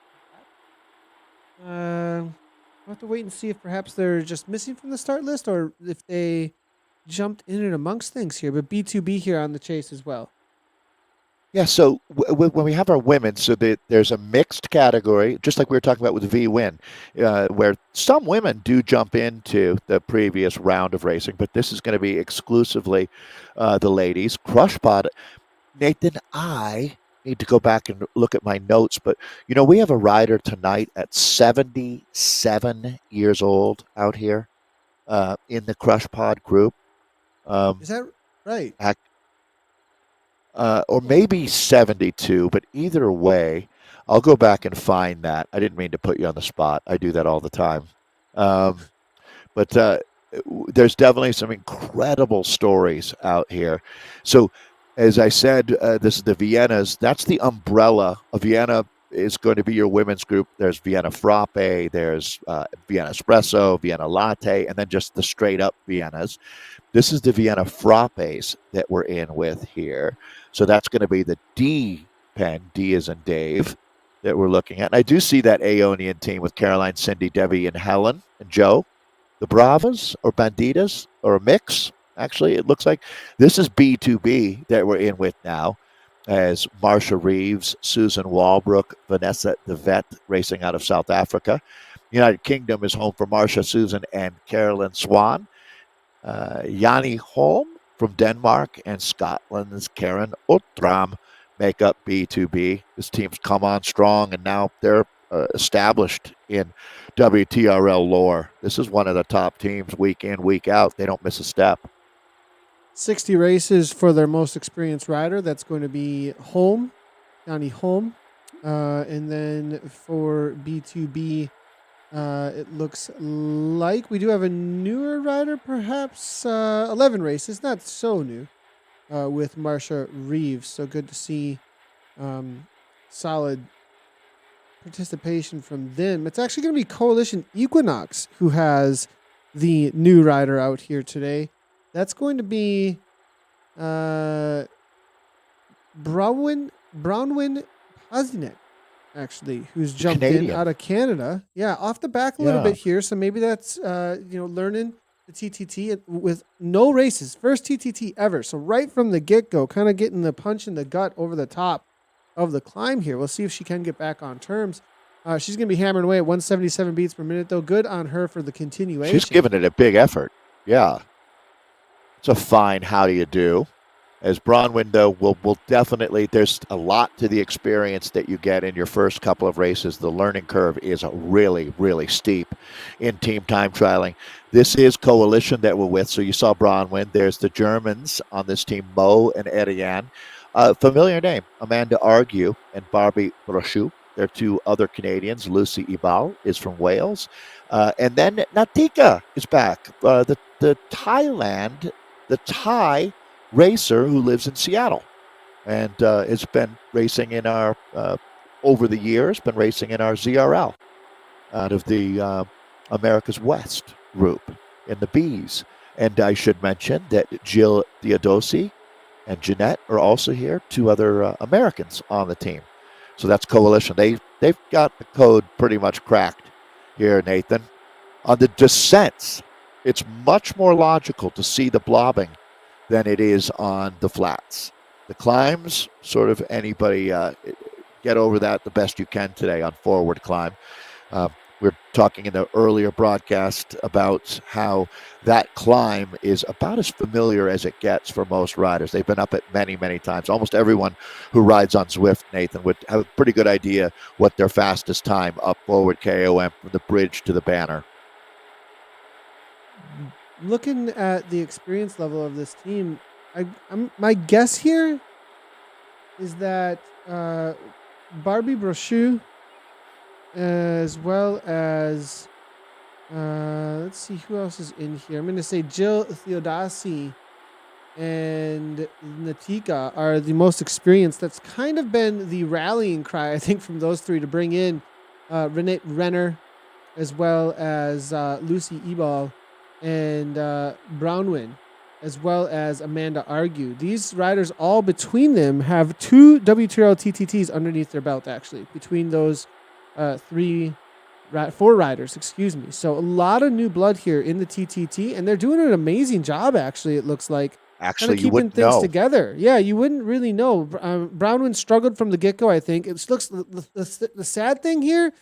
I'll have to wait and see if perhaps they're just missing from the start list or if they jumped in and amongst things here. But B2B here on the chase as well. Yeah, so when we have our women, so there's a mixed category, just like we were talking about with V-Win, where some women do jump into the previous round of racing, but this is going to be exclusively the ladies. Crush Pod, Nathan, I need to go back and look at my notes, but we have a rider tonight at 77 years old out here in the Crush Pod group. Is that right? Or maybe 72, but either way, I'll go back and find that. I didn't mean to put you on the spot. I do that all the time. Um, but there's definitely some incredible stories out here. So, as I said, this is the Viennas. That's the umbrella. A Vienna is going to be your women's group. There's Vienna Frappe, there's Vienna Espresso, Vienna Latte, and then just the straight up Viennas. This is the Vienna Frappes that we're in with here. So that's going to be the D pen, D as in Dave, that we're looking at. And I do see that Aeonian team with Caroline, Cindy, Debbie, and Helen and Joe. The Bravas or Banditas or a mix. Actually, it looks like this is B2B that we're in with now, as Marsha Reeves, Susan Walbrook, Vanessa DeVet racing out of South Africa. United Kingdom is home for Marsha, Susan, and Carolyn Swan. Yanni Holm from Denmark and Scotland's Karen Ottram make up B2B. This team's come on strong, and now they're established in WTRL lore. This is one of the top teams week in, week out. They don't miss a step. 60 races for their most experienced rider. That's going to be Holm, Yanni Holm. And then for B2B, it looks like we do have a newer rider, perhaps 11 races, not so new, with Marsha Reeves. So good to see solid participation from them. It's actually going to be Coalition Equinox who has the new rider out here today. That's going to be Brownwin Pazinek, actually, who's jumped Canadian. in out of Canada. Yeah, off the back a little bit here. So maybe that's learning the TTT with no races, first TTT ever. So right from the get-go, kind of getting the punch in the gut over the top of the climb here. We'll see if she can get back on terms. She's going to be hammering away at 177 beats per minute, though. Good on her for the continuation. She's giving it a big effort. Yeah. It's a fine how do you do. As Bronwyn, though, will definitely, there's a lot to the experience that you get in your first couple of races. The learning curve is really, really steep in team time trialing. This is Coalition that we're with. So you saw Bronwyn. There's the Germans on this team, Mo and Ariane. Familiar name, Amanda Argue and Barbie Brochu. There are two other Canadians. Lucy Ibal is from Wales. And then Natika is back. The Thai racer who lives in Seattle and has been racing in our, over the years, been racing in our ZRL out of the America's West group in the Bs. And I should mention that Jill Theodosi and Jeanette are also here, two other Americans on the team. So that's Coalition. They've got the code pretty much cracked here, Nathan. On the descents, it's much more logical to see the blobbing than it is on the flats. The climbs, sort of anybody get over that the best you can today on forward climb. We're talking in the earlier broadcast about how that climb is about as familiar as it gets for most riders. They've been up it many, many times. Almost everyone who rides on Zwift, Nathan, would have a pretty good idea what their fastest time up forward KOM from the bridge to the banner. Looking at the experience level of this team, my guess here is that Barbie Brochu, as well as let's see who else is in here. I'm going to say Jill Theodasi and Natika are the most experienced. That's kind of been the rallying cry, I think, from those three to bring in Renee Renner, as well as Lucy Ebal and Brownwin, as well as Amanda Argue. These riders, all between them, have two WTRL TTTs underneath their belt, actually, between those four riders, excuse me. So a lot of new blood here in the TTT, and they're doing an amazing job, actually, it looks like. Actually, you keeping wouldn't things know. together. Yeah, you wouldn't really know. Brownwind struggled from the get-go, I think. It looks the sad thing here,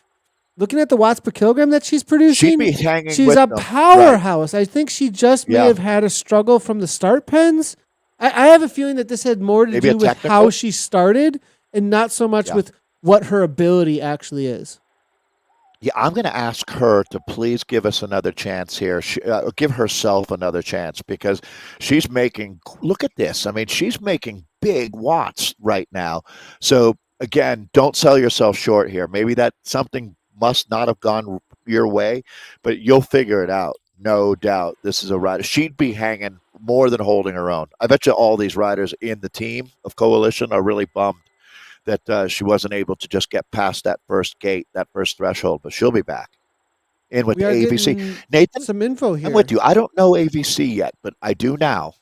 looking at the watts per kilogram that she's She'd producing, be hanging she's with a them. Right. powerhouse. I think she just may Yeah. have had a struggle from the start pens. I have a feeling that this had more to Maybe a do with technical? how she started and not so much Yeah. with what her ability actually is. Yeah, I'm going to ask her to please give us another chance here. Give herself another chance because she's making, look at this. I mean, she's making big watts right now. So, again, don't sell yourself short here. Maybe that something must not have gone your way, but you'll figure it out. No doubt. This is a rider. She'd be hanging more than holding her own. I bet you all these riders in the team of Coalition are really bummed that she wasn't able to just get past that first gate, that first threshold, but she'll be back in with We the are AVC. getting Nathan, some info here. I'm with you. I don't know AVC yet, but I do now.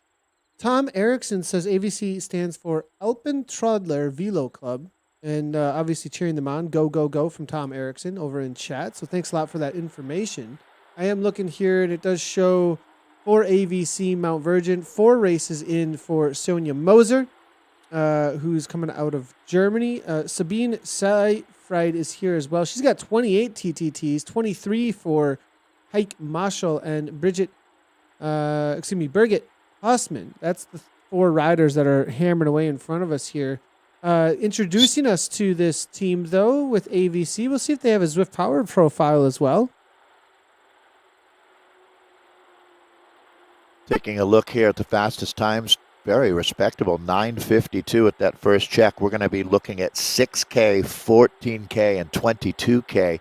Tom Erickson says AVC stands for Alpentrudler Velo Club. And obviously cheering them on. Go, go, go from Tom Erickson over in chat. So thanks a lot for that information. I am looking here, and it does show for AVC Mount Virgin 4 races in for Sonia Moser, who's coming out of Germany. Sabine Seifried is here as well. She's got 28 TTTs, 23 for Heike Marshall and Birgit Hussman. That's the 4 riders that are hammering away in front of us here. Introducing us to this team, though, with AVC. We'll see if they have a Zwift Power profile as well. Taking a look here at the fastest times, very respectable, 9:52 at that first check. We're going to be looking at 6K, 14K, and 22K.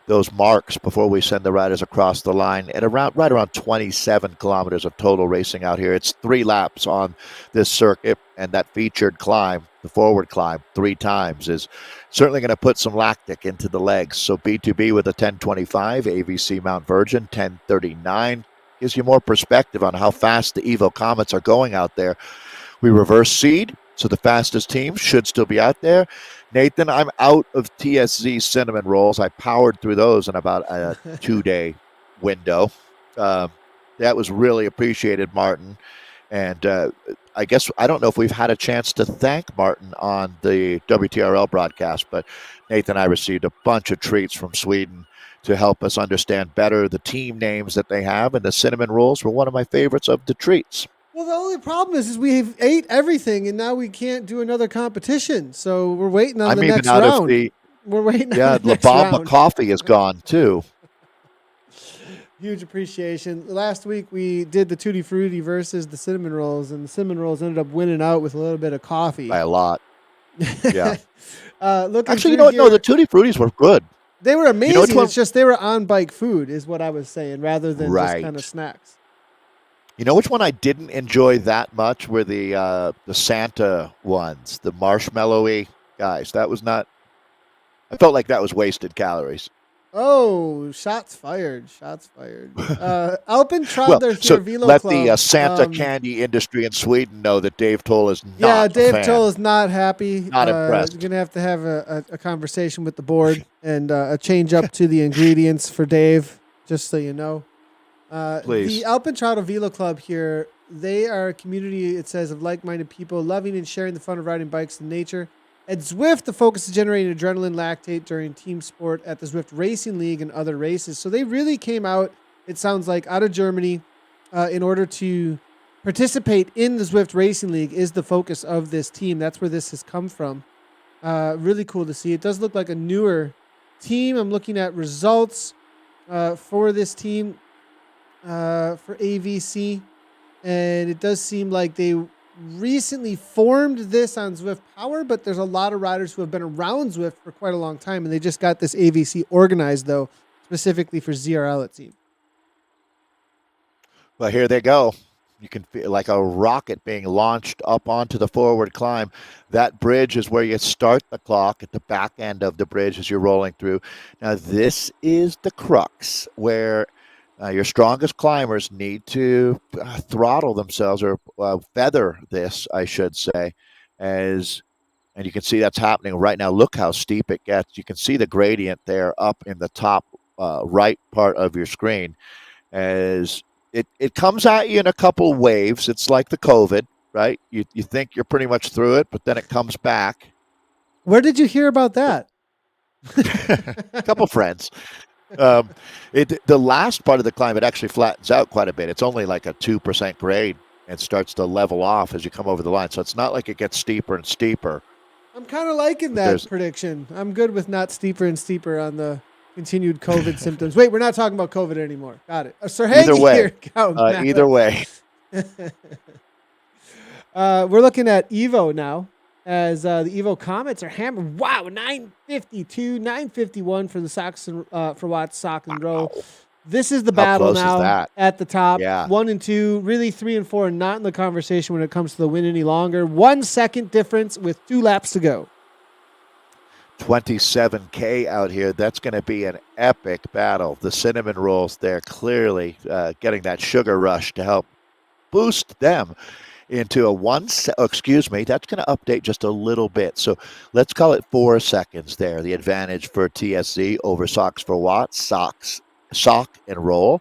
Those marks before we send the riders across the line at right around 27 kilometers of total racing out here. It's 3 laps on this circuit, and that featured climb, the forward climb, 3 times is certainly going to put some lactic into the legs. So B2B with a 10:25, AVC Mount Virgin 10:39 gives you more perspective on how fast the Evo Comets are going out there. We reverse seed, so the fastest team should still be out there. Nathan, I'm out of TSZ cinnamon rolls. I powered through those in about a 2-day window. That was really appreciated, Martin. And I guess I don't know if we've had a chance to thank Martin on the WTRL broadcast, but Nathan and I received a bunch of treats from Sweden to help us understand better the team names that they have, and the cinnamon rolls were one of my favorites of the treats. Well, the only problem is we've ate everything, and now we can't do another competition. So we're waiting on the next round. We're waiting on the next round. Yeah, the coffee is gone, too. Huge appreciation. Last week we did the Tutti Frutti versus the cinnamon rolls, and the cinnamon rolls ended up winning out with a little bit of coffee. By a lot. Yeah. Actually, you know what? No, the Tutti Fruttis were good. They were amazing. It's just they were on-bike food is what I was saying, rather than just kind of snacks. You know which one I didn't enjoy that much were the Santa ones, the marshmallowy guys. That was not. I felt like that was wasted calories. Oh, shots fired! Shots fired. Alpentrudler Velo let Club. the Santa candy industry in Sweden know that Dave Towle is not. Yeah, Dave Towle is not happy. Not impressed. You're gonna have a conversation with the board and a change up to the ingredients for Dave, just so you know. Please. The Alpentrudler Velo Club here, they are a community, it says, of like-minded people loving and sharing the fun of riding bikes in nature. At Zwift, the focus is generating adrenaline lactate during team sport at the Zwift Racing League and other races. So they really came out, it sounds like, out of Germany in order to participate in the Zwift Racing League is the focus of this team. That's where this has come from. Really cool to see. It does look like a newer team. I'm looking at results for this team for AVC, and it does seem like they recently formed this on Zwift Power, but there's a lot of riders who have been around Zwift for quite a long time, and they just got this AVC organized, though, specifically for ZRL, it seems. Well, here they go. You can feel like a rocket being launched up onto the forward climb. That bridge is where you start the clock at the back end of the bridge as you're rolling through. Now, this is the crux where your strongest climbers need to throttle themselves or feather this, I should say, and you can see that's happening right now. Look how steep it gets. You can see the gradient there up in the top right part of your screen as it comes at you in a couple waves. It's like the COVID, right? You think you're pretty much through it, but then it comes back. Where did you hear about that? A couple friends. Um, the last part of the climb, it actually flattens out quite a bit. It's only like a 2% grade and starts to level off as you come over the line. So it's not like it gets steeper and steeper. I'm kind of liking that prediction. I'm good with not steeper and steeper on the continued COVID symptoms. Wait, we're not talking about COVID anymore. Got it. Sir Either way, either way. We're looking at Evo now, as the Evo Comets are hammered. Wow, 952, 951 for the Sox and for Watts Sock and Row. This is the battle now at the top. Yeah. 1 and 2, really 3 and 4, not in the conversation when it comes to the win any longer. 1 second difference with 2 laps to go. 27K out here. That's going to be an epic battle. The cinnamon rolls there clearly getting that sugar rush to help boost them into a that's going to update just a little bit. So let's call it 4 seconds there. The advantage for TSZ over Sox for Watts, Sock and Roll.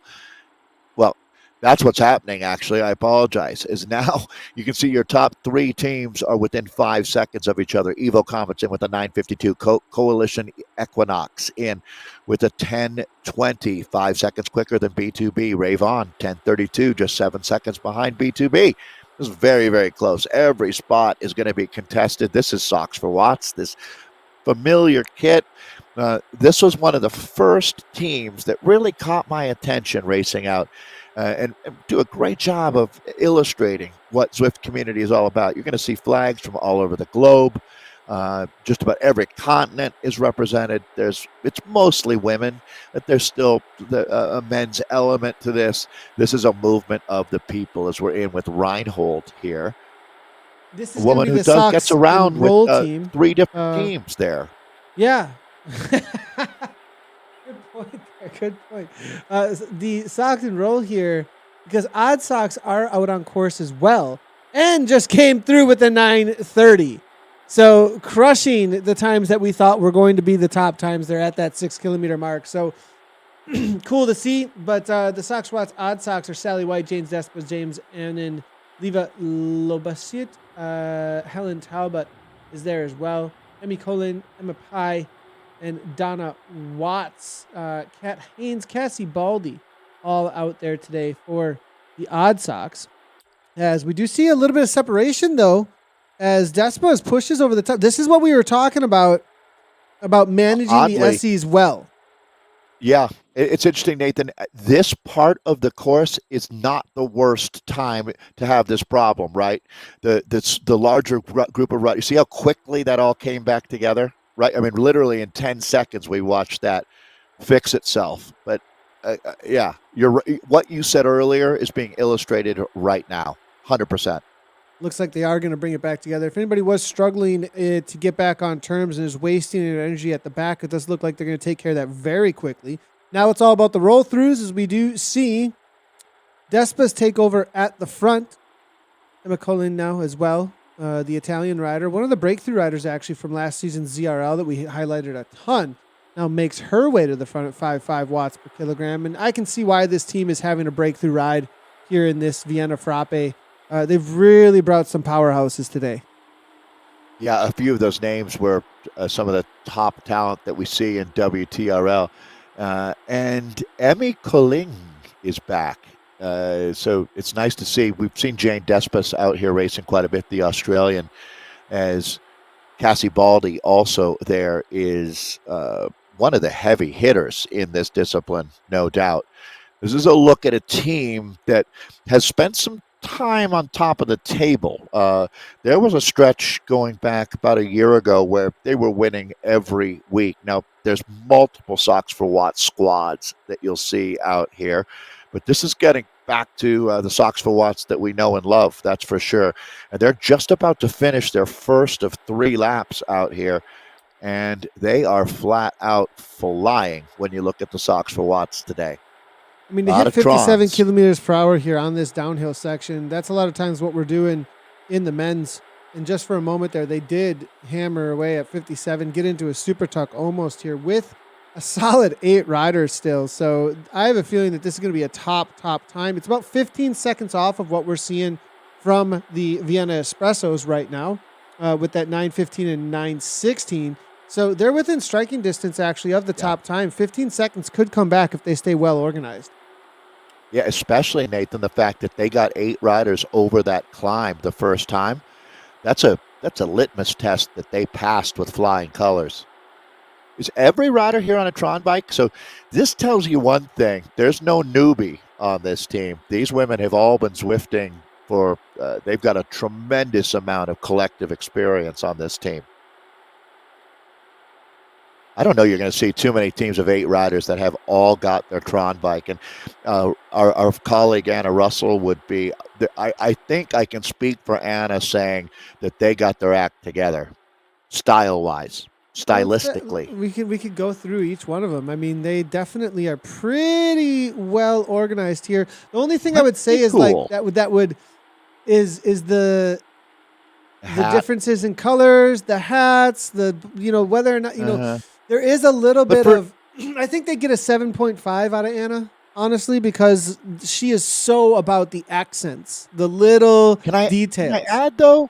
Well, that's what's happening, actually. I apologize. Is now you can see your top 3 teams are within 5 seconds of each other. Evo Comets in with a 952. Coalition Equinox in with a 1020, 5 seconds quicker than B2B. Rave On, 1032, just 7 seconds behind B2B. This is very, very close. Every spot is going to be contested. This is Sox for Watts, this familiar kit. This was one of the first teams that really caught my attention racing out and do a great job of illustrating what Zwift community is all about. You're going to see flags from all over the globe. Just about every continent is represented. It's mostly women, but there's still a men's element to this. This is a movement of the people as we're in with Reinhold here. This is a woman who gets around with 3 different teams there. Yeah. Good point. The Sox and Roll here, because Odd Sox are out on course as well, and just came through with a 9:30. So crushing the times that we thought were going to be the top times. They're at that 6 kilometer mark. So cool to see. But the Sox Watts Odd Sox are Sally White, James Despas, James Annan, Leva Lobasit, Helen Talbot is there as well. Emmy Colin, Emma Pye, and Donna Watts, Kat Haynes, Cassie Baldy, all out there today for the Odd Sox. As we do see a little bit of separation, though, as Despas pushes over the top. This is what we were talking about managing the SEs well. Yeah, it's interesting, Nathan. This part of the course is not the worst time to have this problem, right? The larger group of runners. You see how quickly that all came back together, right? I mean, literally in 10 seconds we watched that fix itself. But yeah, what you said earlier is being illustrated right now, 100%. Looks like they are going to bring it back together. If anybody was struggling to get back on terms and is wasting energy at the back, it does look like they're going to take care of that very quickly. Now it's all about the roll-throughs, as we do see Despas take over at the front. Emma Colin now as well, the Italian rider. One of the breakthrough riders, actually, from last season's ZRL that we highlighted a ton, now makes her way to the front at 5.5 watts per kilogram. And I can see why this team is having a breakthrough ride here in this Vienna Frappe. They've really brought some powerhouses today. Yeah, a few of those names were some of the top talent that we see in WTRL. And Emmy Colling is back. So it's nice to see. We've seen Jane Despas out here racing quite a bit, the Australian, as Cassie Baldy also there is one of the heavy hitters in this discipline, no doubt. This is a look at a team that has spent some time on top of the table. There was a stretch going back about a year ago where they were winning every week. Now, there's multiple Sox for Watts squads that you'll see out here, but this is getting back to the Sox for Watts that we know and love, that's for sure. And they're just about to finish their first of 3 laps out here, and they are flat out flying when you look at the Sox for Watts today. I mean, to hit 57 kilometers per hour here on this downhill section, that's a lot of times what we're doing in the men's. And just for a moment there, they did hammer away at 57, get into a super tuck almost here with a solid 8 riders still. So I have a feeling that this is going to be a top time. It's about 15 seconds off of what we're seeing from the Vienna Espressos right now with that 9:15 and 9:16. So they're within striking distance, actually, of the top time. 15 seconds could come back if they stay well organized. Yeah, especially, Nathan, the fact that they got 8 riders over that climb the first time. That's a litmus test that they passed with flying colors. Is every rider here on a Tron bike? So this tells you one thing. There's no newbie on this team. These women have all been Zwifting for, they've got a tremendous amount of collective experience on this team. I don't know you're going to see too many teams of 8 riders that have all got their Tron bike. And our colleague Anna Russell would be, I think I can speak for Anna saying that they got their act together, style-wise, stylistically. We could go through each one of them. I mean, they definitely are pretty well organized here. The only thing I would say is cool. like that would is the differences in colors, the hats, whether or not there is a little bit of. I think they get a 7.5 out of Anna, honestly, because she is so about the accents, the little details. Can I add though?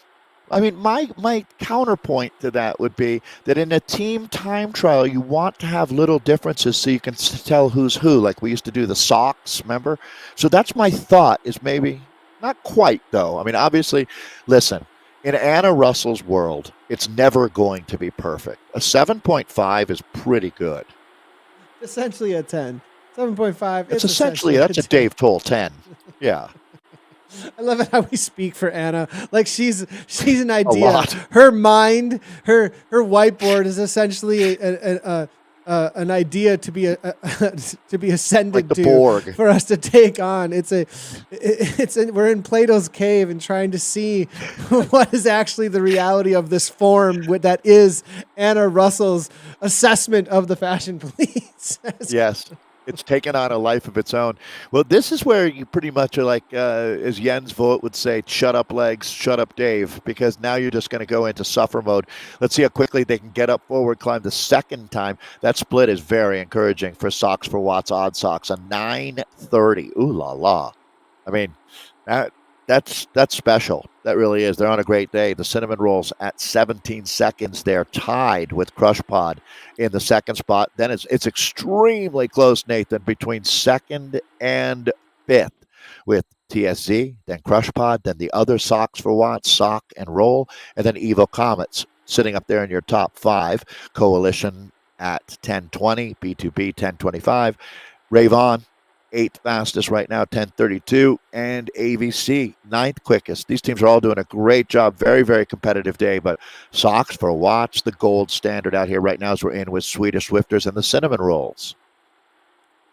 I mean, my counterpoint to that would be that in a team time trial, you want to have little differences so you can tell who's who. Like we used to do the socks, remember? So that's my thought. Is maybe not quite though. I mean, obviously, listen. In Anna Russell's world, it's never going to be perfect. A 7.5 is pretty good. Essentially a 10. 7.5. It's essentially that's a Dave Towle 10. Yeah. I love it how we speak for Anna. Like she's an idea. Her mind, her whiteboard is essentially an idea to be ascended like the to Borg. For us to take on. We're in Plato's cave and trying to see what is actually the reality of this form that is Anna Russell's assessment of the fashion police. Yes. It's taken on a life of its own. Well, this is where you pretty much are like, as Jens Vogt would say, shut up legs, shut up Dave, because now you're just going to go into suffer mode. Let's see how quickly they can get up forward climb the second time. That split is very encouraging for Socks for Watts, Odd Socks, a 9:30. Ooh la la. I mean, that's special. That really is. They're on a great day. The Cinnamon Rolls at 17 seconds. They're tied with Crush Pod in the second spot. Then it's extremely close, Nathan, between second and fifth with TSZ, then Crush Pod, then the other Socks for Watts, Sock and Roll, and then Evo Comets sitting up there in your top 5. Coalition at 10:20, B2B 10:25, Ravon 8th fastest right now, 10:32, and AVC 9th quickest. These teams are all doing a great job. Very, very competitive day, but Socks for Watts, the gold standard out here right now as we're in with Swedish Swifters and the Cinnamon Rolls.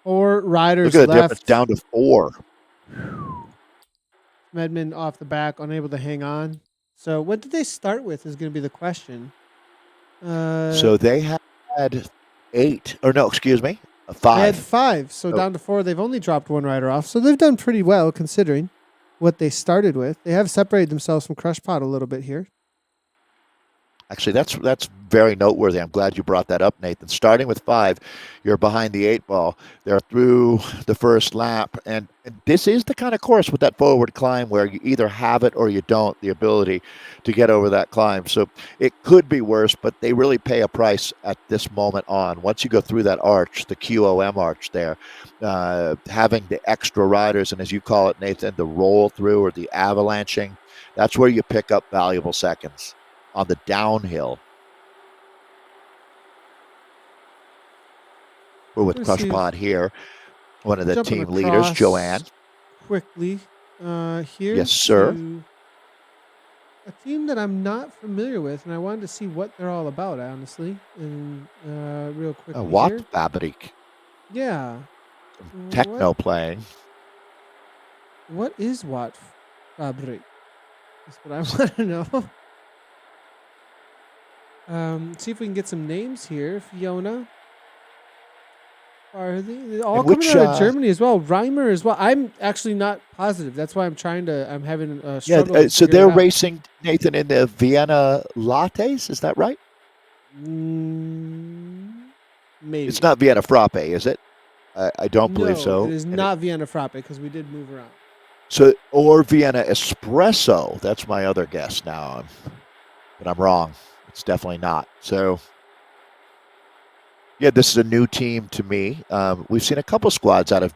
4 riders Look at the left. difference, down to 4. Medman off the back, unable to hang on. So what did they start with is going to be the question. So they had 8, or no, excuse me, 5. They had 5, so down to 4. They've only dropped 1 rider off, so they've done pretty well considering what they started with. They have separated themselves from Crush Pod a little bit here. Actually, that's very noteworthy. I'm glad you brought that up, Nathan. Starting with 5, you're behind the 8 ball. They're through the first lap, and this is the kind of course with that forward climb where you either have it or you don't, the ability to get over that climb. So it could be worse, but they really pay a price at this moment on. Once you go through that arch, the QOM arch there, having the extra riders, and as you call it, Nathan, the roll through or the avalanching, that's where you pick up valuable seconds. On the downhill. We're with Crush Pod here. One of the team leaders, Joanne. Quickly here. Yes, sir. A team that I'm not familiar with, and I wanted to see what they're all about, honestly. And real quick. Watt Fabrik. Yeah. Techno playing. What is Watt Fabrik? That's what I want to know. See if we can get some names here. Fiona. Are they all coming out of Germany as well? Reimer as well. I'm actually not positive. That's why I'm having a struggle. Yeah, so they're racing, Nathan, in the Vienna Lattes. Is that right? Maybe. It's not Vienna Frappe, is it? I don't believe No, so. it is not Vienna Frappe because we did move around. So, or Vienna Espresso. That's my other guess now. But I'm wrong. It's definitely not. So, yeah, this is a new team to me. We've seen a couple squads out of,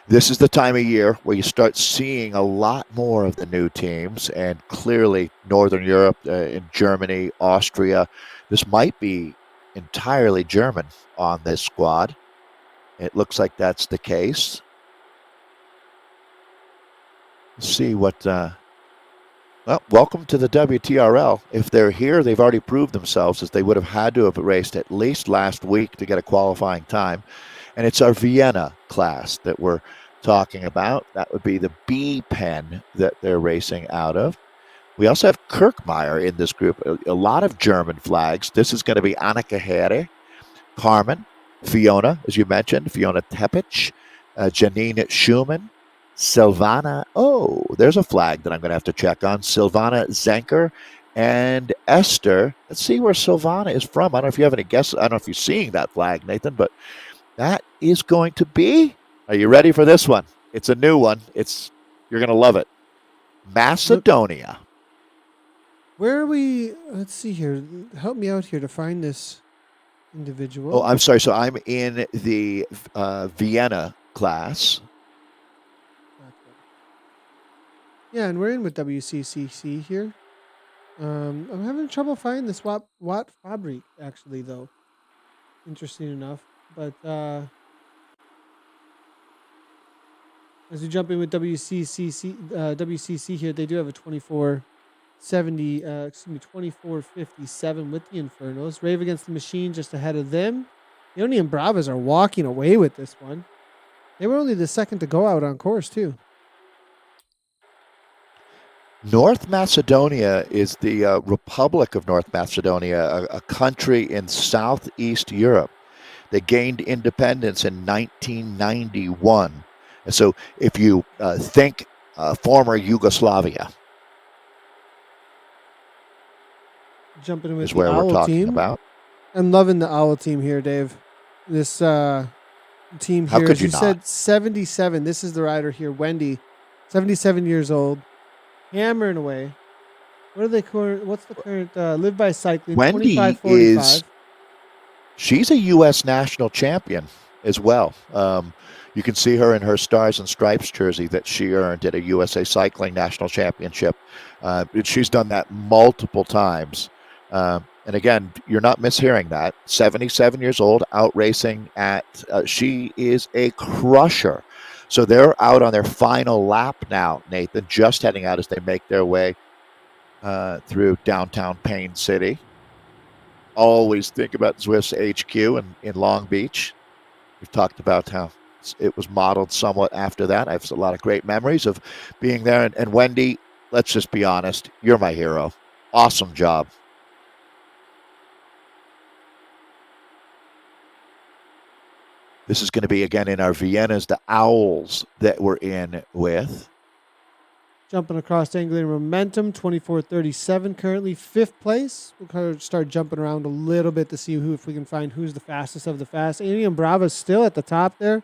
this is the time of year where you start seeing a lot more of the new teams, and clearly Northern Europe, in Germany, Austria. This might be entirely German on this squad. It looks like that's the case. Let's see what. Well, welcome to the WTRL. If they're here, they've already proved themselves, as they would have had to have raced at least last week to get a qualifying time. And it's our Vienna class that we're talking about. That would be the B pen that they're racing out of. We also have Kirkmeyer in this group. A lot of German flags. This is going to be Annika Herre, Carmen, Fiona, as you mentioned, Fiona Tepic, Janine Schumann, Silvana. Oh, there's a flag that I'm going to have to check on. Silvana Zenker and Esther. Let's see where Silvana is from. I don't know if you have any guesses. I don't know if you're seeing that flag, Nathan, but that is going to be. Are you ready for this one? It's a new one. You're going to love it. Macedonia. Where are we? Let's see here. Help me out here to find this individual. Oh, I'm sorry. So I'm in the Vienna class. Yeah, and we're in with WCCC here. I'm having trouble finding this Watt Fabrik, actually, though. Interesting enough. But as we jump in with WCC here, they do have a 2457 with the Infernos. Rave Against the Machine just ahead of them. Ioni and Bravas are walking away with this one. They were only the second to go out on course, too. North Macedonia is the Republic of North Macedonia, a country in Southeast Europe. They gained independence in 1991. And so if you think former Yugoslavia, jumping with is where the we're Owl talking team. about. I'm loving the Owl team here, Dave. This team How here, could as you you not? said, 77. This is the rider here, Wendy, 77 years old, hammering away. What's the current Live by Cycling? Wendy 25:45. She's a U.S. national champion as well. You can see her in her Stars and Stripes jersey that she earned at a USA Cycling National Championship. She's done that multiple times. And again, you're not mishearing that. 77 years old, out racing at, she is a crusher. So they're out on their final lap now, Nathan, just heading out as they make their way through downtown Payne City. Always think about Zwift's HQ in Long Beach. We've talked about how it was modeled somewhat after that. I have a lot of great memories of being there. And Wendy, let's just be honest, you're my hero. Awesome job. This is going to be, again, in our Viennas, the Owls that we're in with. Jumping across Anglian Momentum, 24:37 currently, 5th place. We'll kind of start jumping around a little bit to see if we can find who's the fastest of the fast. Alien Brava's still at the top there.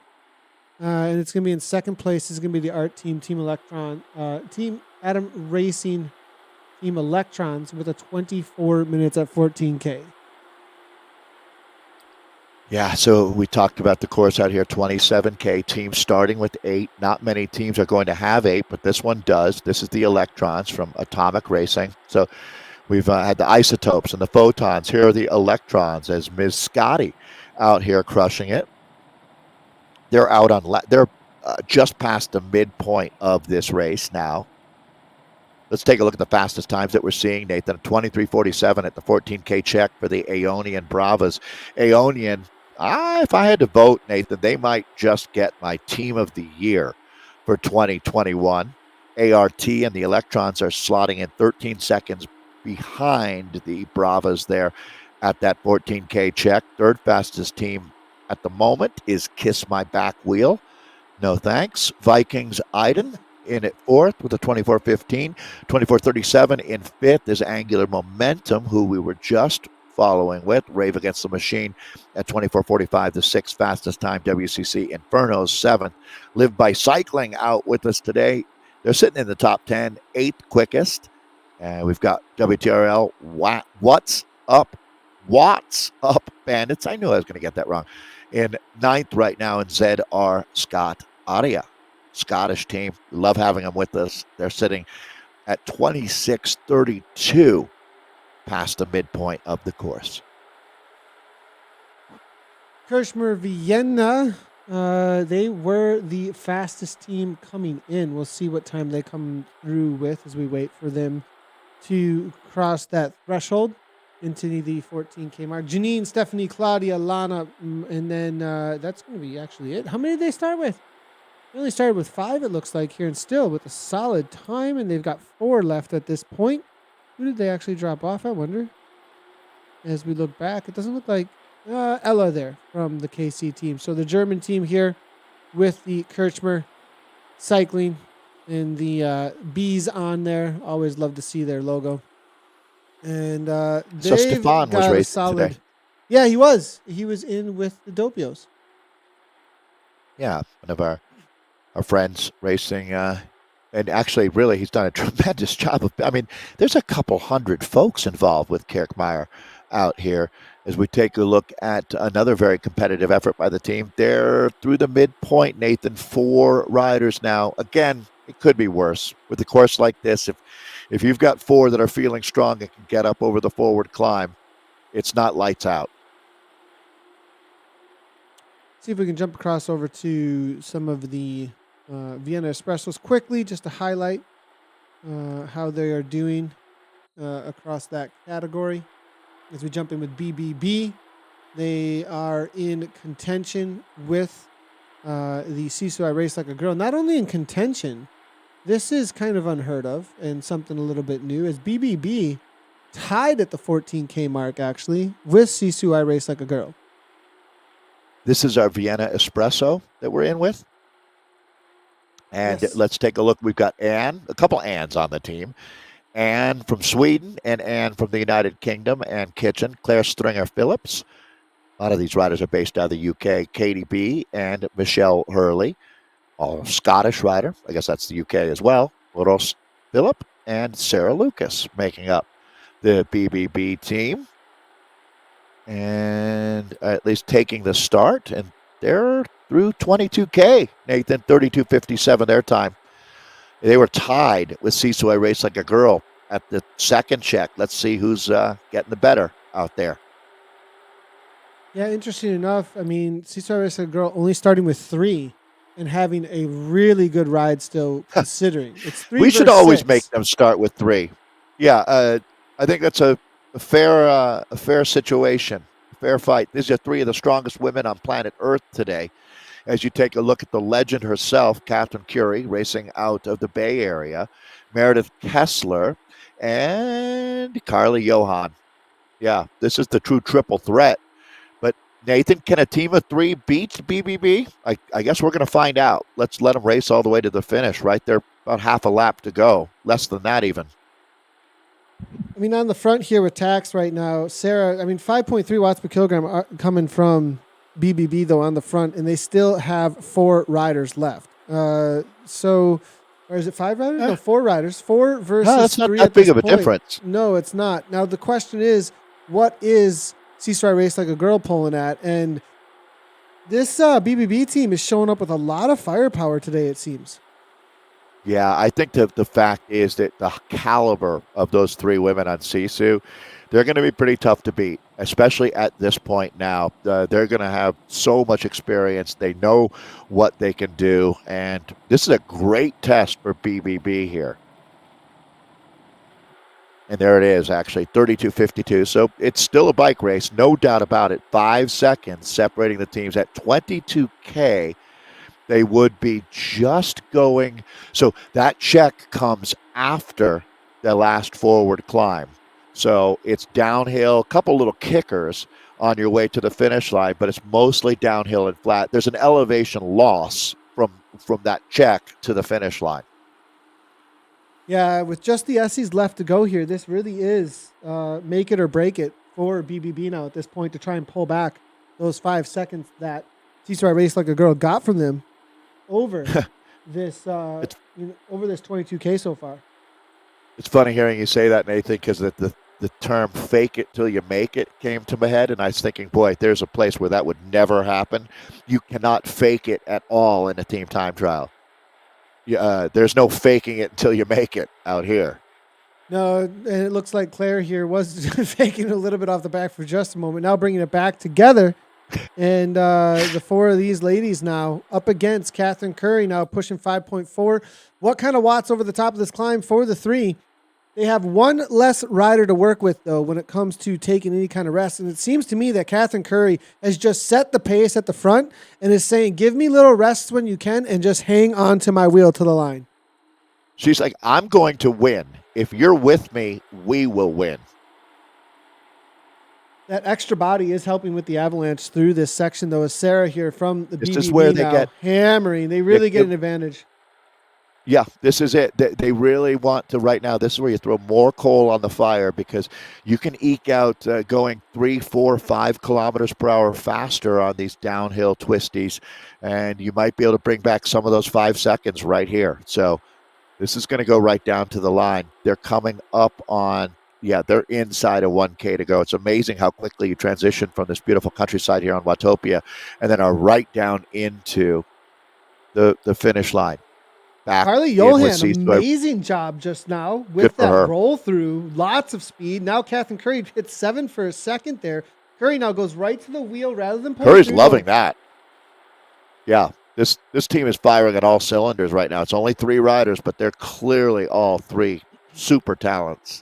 And it's going to be in 2nd place. It's going to be the Art Team, Team Electron, Team Adam Racing, Team Electrons with a 24 minutes at 14K. Yeah, so we talked about the course out here, 27K, teams starting with 8. Not many teams are going to have 8, but this one does. This is the Electrons from Atomic Racing. So we've had the Isotopes and the Photons. Here are the Electrons as Ms. Scotty out here crushing it. They're out on, they're just past the midpoint of this race now. Let's take a look at the fastest times that we're seeing, Nathan. 23:47 at the 14K check for the Aeonian Bravas. Aeonian, if I had to vote, Nathan, they might just get my team of the year for 2021. ART and the Electrons are slotting in 13 seconds behind the Bravas there at that 14K check. Third fastest team at the moment is Kiss My Back Wheel. No thanks. Vikings Iden in at 4th with a 24:15. 24:37 in 5th is Angular Momentum, who we were just following with Rave Against the Machine at 24:45, the sixth fastest time. WCC Inferno's seventh. Live by Cycling out with us today. They're sitting in the top 10, eighth quickest. And we've got WTRL What's Up Bandits. I knew I was going to get that wrong. In ninth right now in ZR Scott Aria. Scottish team. Love having them with us. They're sitting at 26:32 past the midpoint of the course. Kirchner Vienna, they were the fastest team coming in. We'll see what time they come through with as we wait for them to cross that threshold into the 14K mark. Janine, Stephanie, Claudia, Lana, and then that's going to be actually it. How many did they start with? They only started with 5, it looks like, here, and still with a solid time, and they've got 4 left at this point. Who did they actually drop off, I wonder? As we look back, it doesn't look like Ella there from the KC team. So the German team here with the Kirchner Cycling and the bees on there. Always love to see their logo. And So Stefan was racing today. Yeah, he was. He was in with the Dopios. Yeah, one of our friends racing. And actually, really, he's done a tremendous job. There's a couple hundred folks involved with Kirchmeier out here as we take a look at another very competitive effort by the team. They're through the midpoint, Nathan. 4 riders now. Again, it could be worse. With a course like this, if you've got 4 that are feeling strong and can get up over the forward climb, it's not lights out. See if we can jump across over to some of the Vienna Espressos quickly, just to highlight how they are doing across that category. As we jump in with BBB, they are in contention with the Sisu I Race Like a Girl. Not only in contention, this is kind of unheard of and something a little bit new, as BBB tied at the 14K mark, actually, with Sisu I Race Like a Girl. This is our Vienna Espresso that we're in with. And Yes. Let's take a look. We've got Anne, a couple Anns on the team. Anne from Sweden and Anne from the United Kingdom, Anne Kitchen, Claire Stringer Phillips. A lot of these riders are based out of the UK. Katie B. and Michelle Hurley, all Scottish rider. I guess that's the UK as well. Ross Phillip and Sarah Lucas making up the BBB team. And at least taking the start. And they're through 22K, Nathan, 32:57 their time. They were tied with Sisu I Race Like a Girl at the second check. Let's see who's getting the better out there. Yeah, interesting enough. Sisu I Race Like a Girl only starting with 3 and having a really good ride still, considering. It's 3 We should versus always 6. make them start with 3. Yeah, I think that's a fair situation, a fair fight. These are 3 of the strongest women on planet Earth today. As you take a look at the legend herself, Catherine Curie, racing out of the Bay Area, Meredith Kessler, and Carly Johan. Yeah, this is the true triple threat. But Nathan, can a team of 3 beat BBB? I guess we're going to find out. Let's let them race all the way to the finish. Right there, about half a lap to go. Less than that even. On the front here with tax right now, Sarah, 5.3 watts per kilogram are coming from BBB, though, on the front, and they still have 4 riders left. Or is it 5 riders? No, 4 riders. 4 versus 3. That's not that big of a difference. No, it's not. Now, the question is, what is Sisu I Race Like a Girl pulling at? And this BBB team is showing up with a lot of firepower today, it seems. Yeah, I think the fact is that the caliber of those 3 women on Sisu, they're going to be pretty tough to beat, especially at this point now. They're going to have so much experience. They know what they can do, and this is a great test for BBB here. And there it is, actually, 32:52. So it's still a bike race, no doubt about it. 5 seconds separating the teams at 22K. They would be just going. So that check comes after the last forward climb. So it's downhill, a couple little kickers on your way to the finish line, but it's mostly downhill and flat. There's an elevation loss from that check to the finish line. Yeah, with just the Essies left to go here, this really is make it or break it for BBB now at this point to try and pull back those 5 seconds that C-Star Race Like a Girl got from them over this over this 22K so far. It's funny hearing you say that, Nathan, because the term "fake it till you make it" came to my head, and I was thinking, boy, there's a place where that would never happen. You cannot fake it at all in a team time trial. There's no faking it until you make it out here. No, and it looks like Claire here was faking a little bit off the back for just a moment. Now bringing it back together. And the 4 of these ladies now up against Catherine Curry, now pushing 5.4. What kind of watts over the top of this climb for the 3? They have one less rider to work with, though, when it comes to taking any kind of rest. And it seems to me that Catherine Curry has just set the pace at the front and is saying, give me little rests when you can and just hang on to my wheel to the line. She's like, I'm going to win. If you're with me, we will win. That extra body is helping with the avalanche through this section, though, as Sarah here from the BBB This is where they now get hammering. They really get an advantage. Yeah, this is it. They really want to right now. This is where you throw more coal on the fire because you can eke out going 3, 4, 5 kilometers per hour faster on these downhill twisties, and you might be able to bring back some of those 5 seconds right here. So this is going to go right down to the line. They're coming up on, they're inside of 1K to go. It's amazing how quickly you transition from this beautiful countryside here on Watopia and then are right down into the finish line. Carly Johan, amazing job just now with that roll through. Lots of speed. Now Catherine Curry hits 7 for a second there. Curry now goes right to the wheel rather than pull Curry's loving that. Yeah, this team is firing at all cylinders right now. It's only 3 riders, but they're clearly all 3 super talents.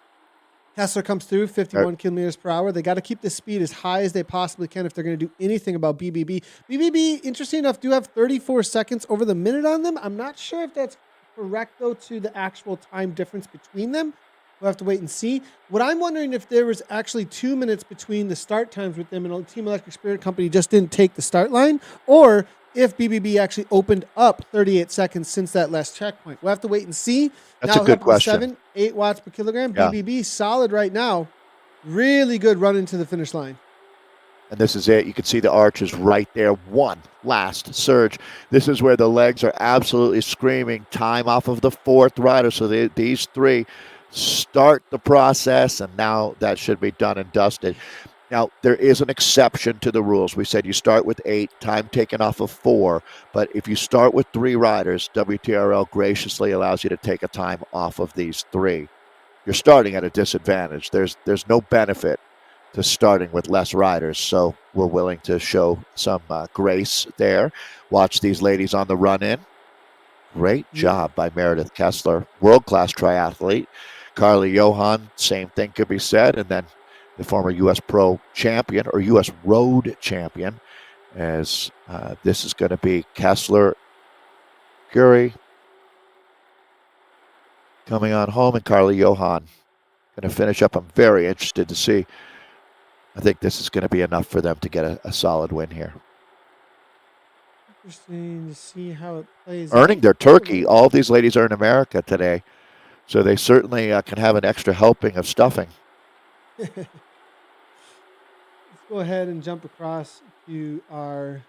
Kessler comes through 51 kilometers per hour. They got to keep the speed as high as they possibly can if they're going to do anything about BBB. BBB, interesting enough, do have 34 seconds over the minute on them. I'm not sure if that's correct, though, to the actual time difference between them. We'll have to wait and see. What I'm wondering if there was actually 2 minutes between the start times with them and Team Electric Spirit Company just didn't take the start line, or if BBB actually opened up 38 seconds since that last checkpoint. We'll have to wait and see. That's a good question. 7, 8 watts per kilogram. Yeah. BBB solid right now. Really good run into the finish line. And this is it. You can see the arches right there. One last surge. This is where the legs are absolutely screaming. Time off of the 4th rider. So these 3 start the process, and now that should be done and dusted. Now, there is an exception to the rules. We said you start with 8, time taken off of 4. But if you start with 3 riders, WTRL graciously allows you to take a time off of these 3. You're starting at a disadvantage. There's no benefit to starting with less riders. So we're willing to show some grace there. Watch these ladies on the run-in. Great job by Meredith Kessler, world-class triathlete. Carly Johan, same thing could be said. And then the former U.S. Pro champion or U.S. Road champion, as this is going to be Kessler, Curry coming on home, and Carly Johan going to finish up. I'm very interested to see. I think this is going to be enough for them to get a solid win here. Interesting to see how it plays. Earning their turkey. All of these ladies are in America today, so they certainly can have an extra helping of stuffing. Let's go ahead and jump across to our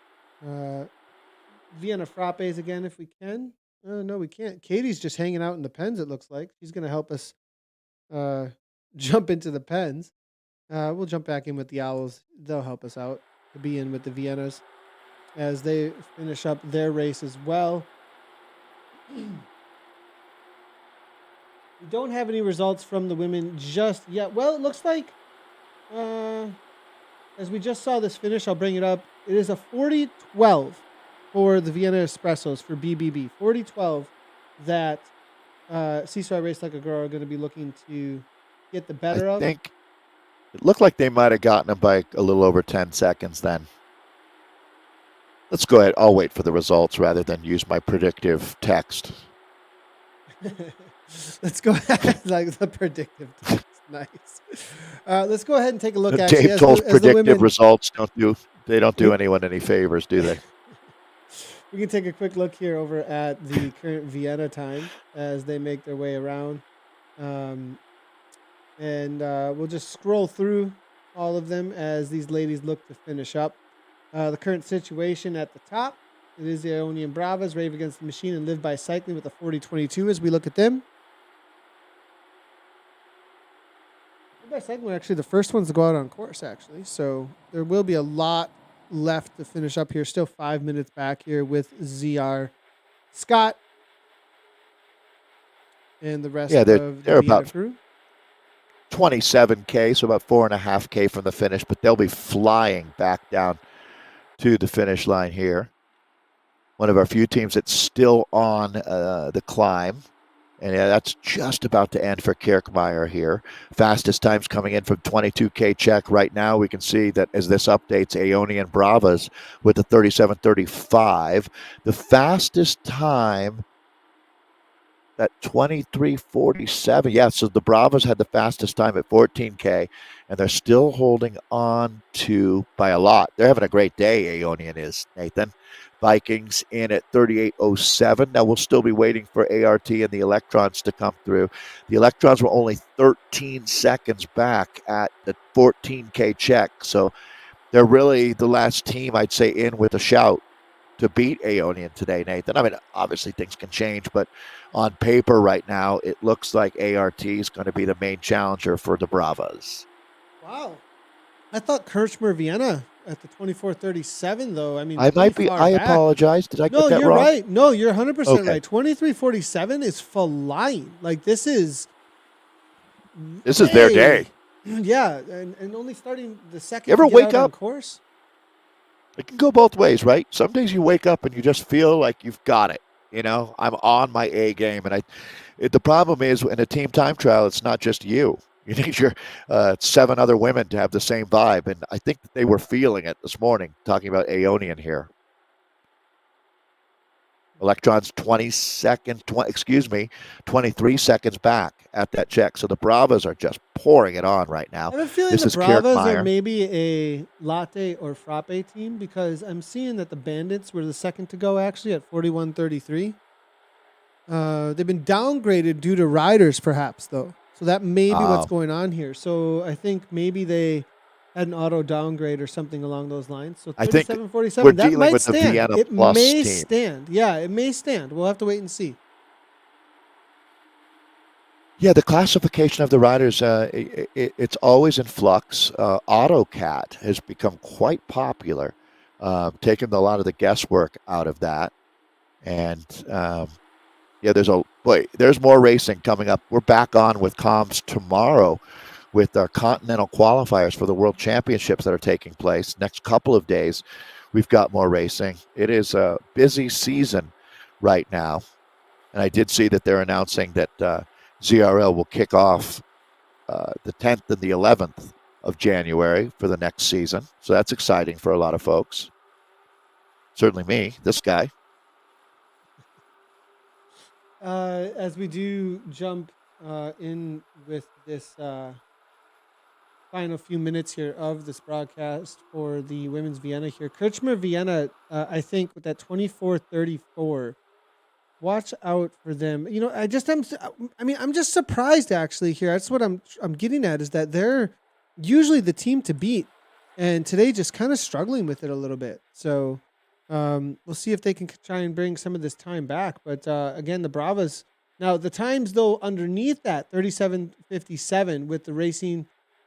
Vienna Frappes again if we can. No, we can't. Katie's just hanging out in the pens, it looks like. She's going to help us jump into the pens. We'll jump back in with the Owls. They'll help us out to be in with the Viennas as they finish up their race as well. We don't have any results from the women just yet. Well, it looks like as we just saw this finish, I'll bring it up. It is a 40-12 for the Vienna Espressos for BBB. 40-12 that C-Star Race Like a Girl are going to be looking to get the better of. I think it looked like they might have gotten them by a little over 10 seconds then. Let's go ahead. I'll wait for the results rather than use my predictive text. Let's go ahead. Like the predictive text. Nice. Let's go ahead and take a look at Dave Towle's predictive results don't do anyone any favors, do they? We can take a quick look here over at the current Vienna time as they make their way around. And we'll just scroll through all of them as these ladies look to finish up. The current situation at the top, it is the Ionian Bravas, Rave Against the Machine, and Live by Cycling with a 40-22 as we look at them. Live by Cycling were actually the first ones to go out on course, actually. So there will be a lot left to finish up here. Still 5 minutes back here with ZR Scott and the rest of they're the Vienna about crew. 27K, so about 4.5K from the finish, but they'll be flying back down to the finish line here. One of our few teams that's still on the climb. And that's just about to end for Kirkmeyer here. Fastest times coming in from 22K check. Right now, we can see that as this updates, Aeonian Bravas with the 37.35. The fastest time at 23:47. Yeah, so the Bravos had the fastest time at 14K, and they're still holding on to by a lot. They're having a great day, Aeonian is, Nathan. Vikings in at 38:07. Now we'll still be waiting for ART and the Electrons to come through. The Electrons were only 13 seconds back at the 14K check, so they're really the last team, I'd say, in with a shout to beat Aeonian today, Nathan. I mean, obviously things can change, but on paper right now, it looks like ART is going to be the main challenger for the Bravas. Wow. I thought Kirchmer Vienna at the 24:37, though. I mean, I might be. I apologize. Did I get that wrong? No, you're right. No, you're 100% Okay. right. 23:47 is flying. Like, this is their day. Yeah, and only starting the second. You ever to get wake out on up? course? It can go both ways, right? Some days you wake up and you just feel like you've got it. You know, I'm on my A game, and the problem is in a team time trial, it's not just you. You need your 7 other women to have the same vibe, and I think that they were feeling it this morning. Talking about Aeonian here. Electrons 23 seconds back at that check. So the Bravas are just pouring it on right now. I have a feeling This the is Bravas Kirkmeyer. are maybe a latte or frappe team, because I'm seeing that the Bandits were the second to go, actually, at 41:33. They've been downgraded due to riders, perhaps, though. So that may be what's going on here. So I think maybe they had an auto downgrade or something along those lines. So I think 37:47. we're That dealing might with the stand. Vienna It Plus may team. stand. Yeah, it may stand. We'll have to wait and see. Yeah, the classification of the riders, it's always in flux. AutoCat has become quite popular, taking a lot of the guesswork out of that. And there's more racing coming up. We're back on with comms tomorrow with our continental qualifiers for the World Championships that are taking place. Next couple of days, we've got more racing. It is a busy season right now. And I did see that they're announcing that ZRL will kick off the 10th and the 11th of January for the next season. So that's exciting for a lot of folks. Certainly me, this guy. As we do jump in with this final few minutes here of this broadcast for the Women's Vienna here, Kirchmer Vienna, I think with that 24:34. Watch out for them. You know, I'm just surprised actually here. That's what I'm getting at, is that they're usually the team to beat, and today just kind of struggling with it a little bit. So we'll see if they can try and bring some of this time back. But again, the Bravas. Now the times though underneath that 37:57 with the Racing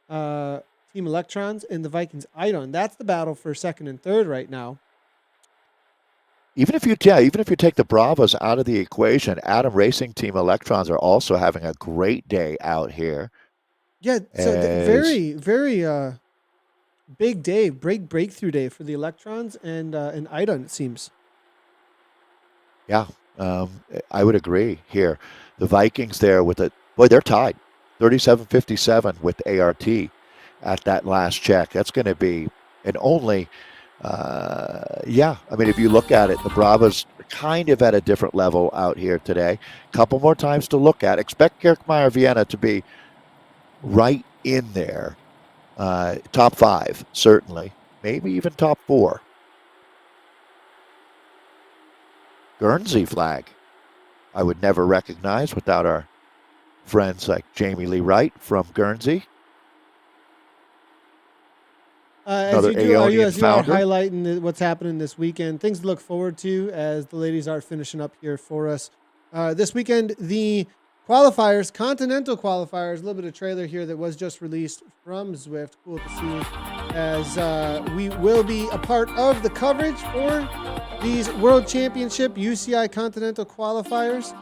Team Electrons and the Vikings Idon. That's the battle for second and third right now. Even if you take the Bravos out of the equation, Adam Racing Team Electrons are also having a great day out here. Yeah, so very, very big day, breakthrough day for the Electrons and Idon, it seems. Yeah, I would agree here. The Vikings there they're tied, 37:57 with ART at that last check. That's going to be an only. If you look at it, the Bravos are kind of at a different level out here today. Couple more times to look at. Expect Kirkmeyer Vienna to be right in there. Top 5, certainly. Maybe even top 4. Guernsey flag. I would never recognize without our friends like Jamie Lee Wright from Guernsey. As Another you do, Aeonian as you are founder. highlighting what's happening this weekend, things to look forward to as the ladies are finishing up here for us. This weekend, the qualifiers, continental qualifiers, a little bit of trailer here that was just released from Zwift. Cool to see as we will be a part of the coverage for these World Championship UCI Continental qualifiers.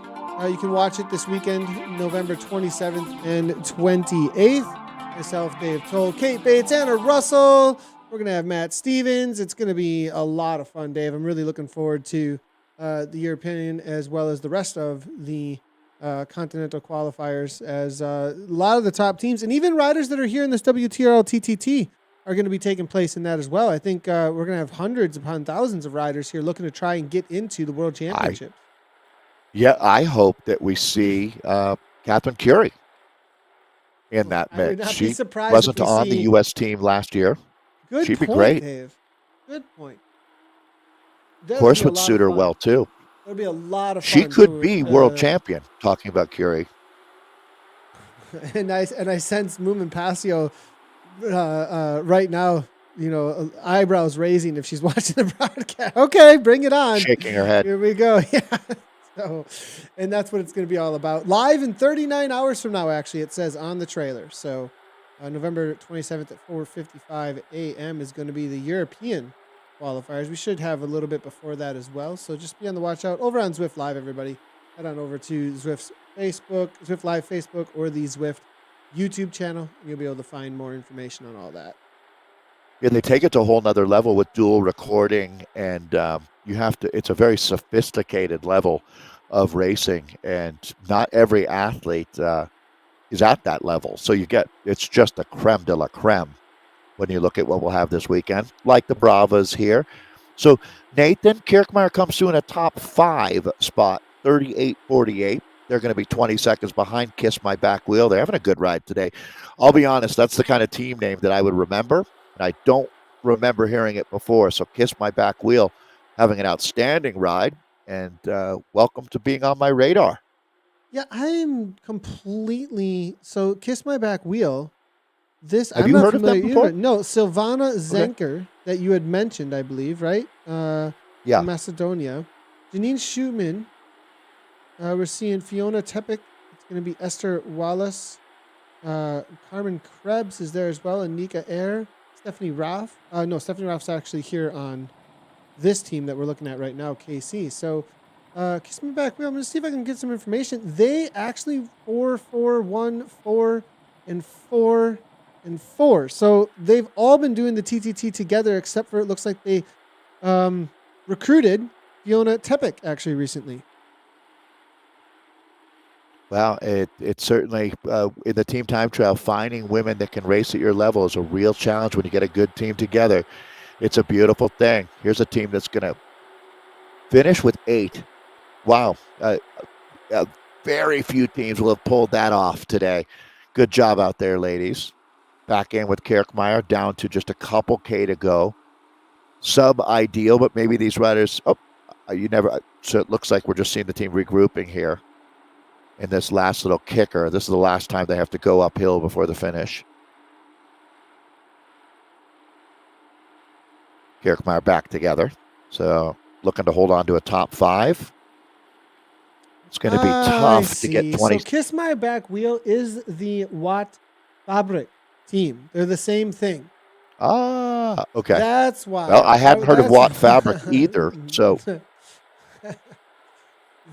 You can watch it this weekend, November 27th and 28th. Myself, Dave Towle, Kate Bates, Anna Russell. We're going to have Matt Stevens. It's going to be a lot of fun, Dave. I'm really looking forward to the European as well as the rest of the Continental qualifiers, as a lot of the top teams and even riders that are here in this WTRL TTT are going to be taking place in that as well. I think we're going to have hundreds upon thousands of riders here looking to try and get into the World Championship. I hope that we see Catherine Curie in that I would mix. not be She surprised wasn't if we on the see- U.S. team last year. Good She'd be point, great. Dave. Good point. Horse would suit her well, too. It'll be a lot of fun. She could be world champion, talking about Curie. And I sense Moomin Passio right now, eyebrows raising if she's watching the broadcast. Okay, bring it on. Shaking her head. Here we go. Yeah. So, and that's what it's going to be all about. Live in 39 hours from now, actually, it says on the trailer. So November 27th at 4:55 a.m. is going to be the European qualifiers. We should have a little bit before that as well. So just be on the watch out over on Zwift Live, everybody. Head on over to Zwift's Facebook, Zwift Live Facebook, or the Zwift YouTube channel, and you'll be able to find more information on all that. Yeah, they take it to a whole nother level with dual recording, and it's a very sophisticated level of racing, and not every athlete is at that level. So it's just a creme de la creme when you look at what we'll have this weekend, like the Bravas here. So Nathan Kirkmeyer comes through in a top 5 spot, 38.48. They're going to be 20 seconds behind Kiss My Back Wheel. They're having a good ride today. I'll be honest, that's the kind of team name that I would remember, and I don't remember hearing it before. So Kiss My Back Wheel having an outstanding ride, and welcome to being on my radar. Yeah, I'm completely... So Kiss My Back Wheel, Have you heard of them before? No, Silvana Zenker, that you had mentioned, I believe, right? Yeah. From Macedonia. Janine Schumann. We're seeing Fiona Tepic. It's going to be Esther Wallace. Carmen Krebs is there as well, and Nika Air. Stephanie Raff. No, Stephanie Raff's actually here on this team that we're looking at right now, KC. So, Kiss Me Back Wheel. I'm going to see if I can get some information. They actually 4-4-1-4 and 4 and 4. So they've all been doing the TTT together, except for it looks like they recruited Fiona Tepic actually recently. Well, it's certainly in the team time trial, finding women that can race at your level is a real challenge when you get a good team together. It's a beautiful thing. Here's a team that's going to finish with 8. Wow. Very few teams will have pulled that off today. Good job out there, ladies. Back in with Kirkmeyer, down to just a couple K to go. Sub-ideal, but maybe these riders... So it looks like we're just seeing the team regrouping here in this last little kicker. This is the last time they have to go uphill before the finish. Kirkmeyer back together. So looking to hold on to a top 5. It's going to be tough to get 20. So Kiss My Back Wheel is the Watt Fabric team. They're the same thing. Ah, okay. That's why. Well, I hadn't heard of Watt Fabric either. So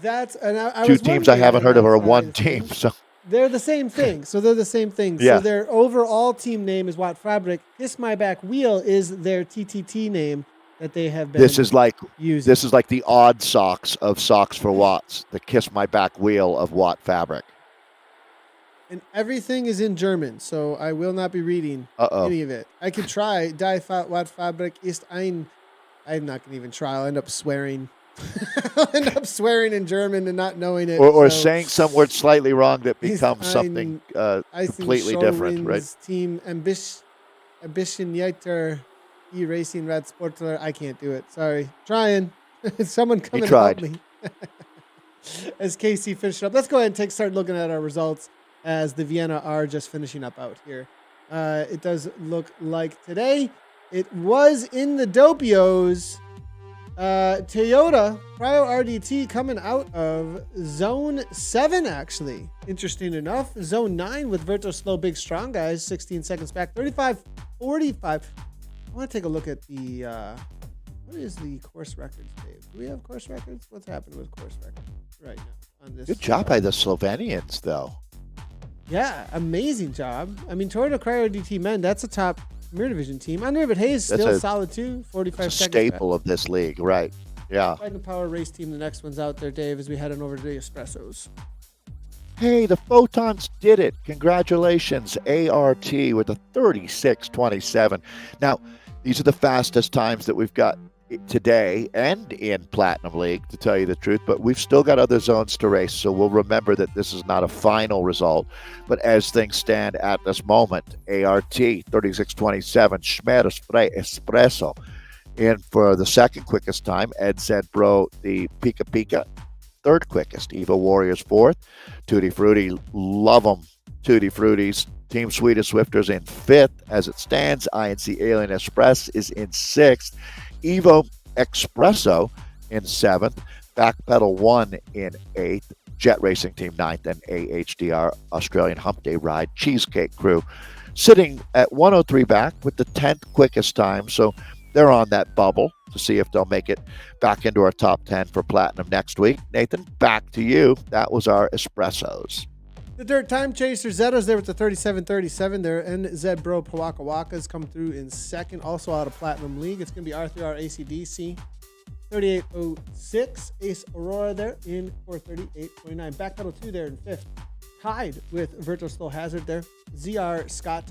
that's I two teams I haven't heard of are one team. So they're the same thing. So they're the same thing. Yeah. So their overall team name is Watt Fabric. Kiss My Back Wheel is their TTT name that they have been using. This is like the odd socks of Socks for Watts, the Kiss My Back Wheel of Watt Fabric. And everything is in German, so I will not be reading any of it. I could try. Die Watt Fabric ist ein... I'm not going to even try. I'll end up swearing. I'll end up swearing in German and not knowing it. Or saying some word slightly wrong that becomes something I completely different, right? Team Ambitionierte E-Racing Rad Sportler. I can't do it. Sorry. Trying. Someone come and help me. As Casey finished up. Let's go ahead and start looking at our results as the Vienna are just finishing up out here. It does look like today It was in the Dopios. Toyota Cryo RDT coming out of Zone 7, actually. Interesting enough. Zone 9 with Virtual Slow Big Strong Guys, 16 seconds back, 35-45. I want to take a look at the, what is the course records, Dave? Do we have course records? What's happening with course records right now on this? Good job by the Slovenians, though. Yeah, amazing job. I mean, Toyota Cryo RDT men, that's a top Premier Division team. Unrated Hayes still solid too. 45 seconds. Staple of this league, right? Yeah. Fighting Power Race Team. The next one's out there, Dave, as we head on over to the Espressos. Hey, the Photons did it. Congratulations, ART with a 36:27. Now, these are the fastest times that we've got today and in Platinum League, to tell you the truth, but we've still got other zones to race, so we'll remember that this is not a final result. But as things stand at this moment, ART 36:27, Schmer Espresso in for the second quickest time, Ed Zedbro the Pika Pika third quickest, Evo Warriors fourth, Tutti Frutti, love them, Tutti Fruttis, Team Sweetest Swifters in fifth. As it stands, INC Alien Express is in sixth, Evo Espresso in seventh, Backpedal 1 in eighth, Jet Racing Team ninth, and AHDR Australian Hump Day Ride Cheesecake Crew sitting at 103 back with the 10th quickest time. So they're on that bubble to see if they'll make it back into our top 10 for Platinum next week. Nathan, back to you. That was our Espressos. The Dirt Time Chaser Zetos there with the 37-37. Their NZ Bro Pawaka Wakas come through in second, also out of Platinum League. It's going to be R3R ACDC. 38.06. Ace Aurora there in 438.29. Backpedal 2 there in fifth. Tied with Virtual Slow Hazard there. ZR Scott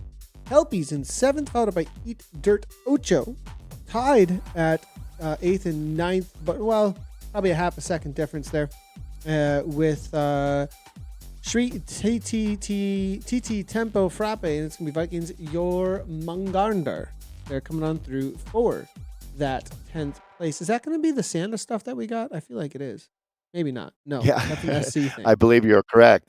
Helpies in seventh, followed by Eat Dirt Ocho. Tied at eighth and ninth, but well, probably a half a second difference there with Shri TT Tempo Frappe, and it's going to be Vikings Your Mungarndar. They're coming on through for that 10th place. Is that going to be the Santa stuff that we got? I feel like it is. Maybe not. No, yeah. That's an SC thing. I believe you're correct.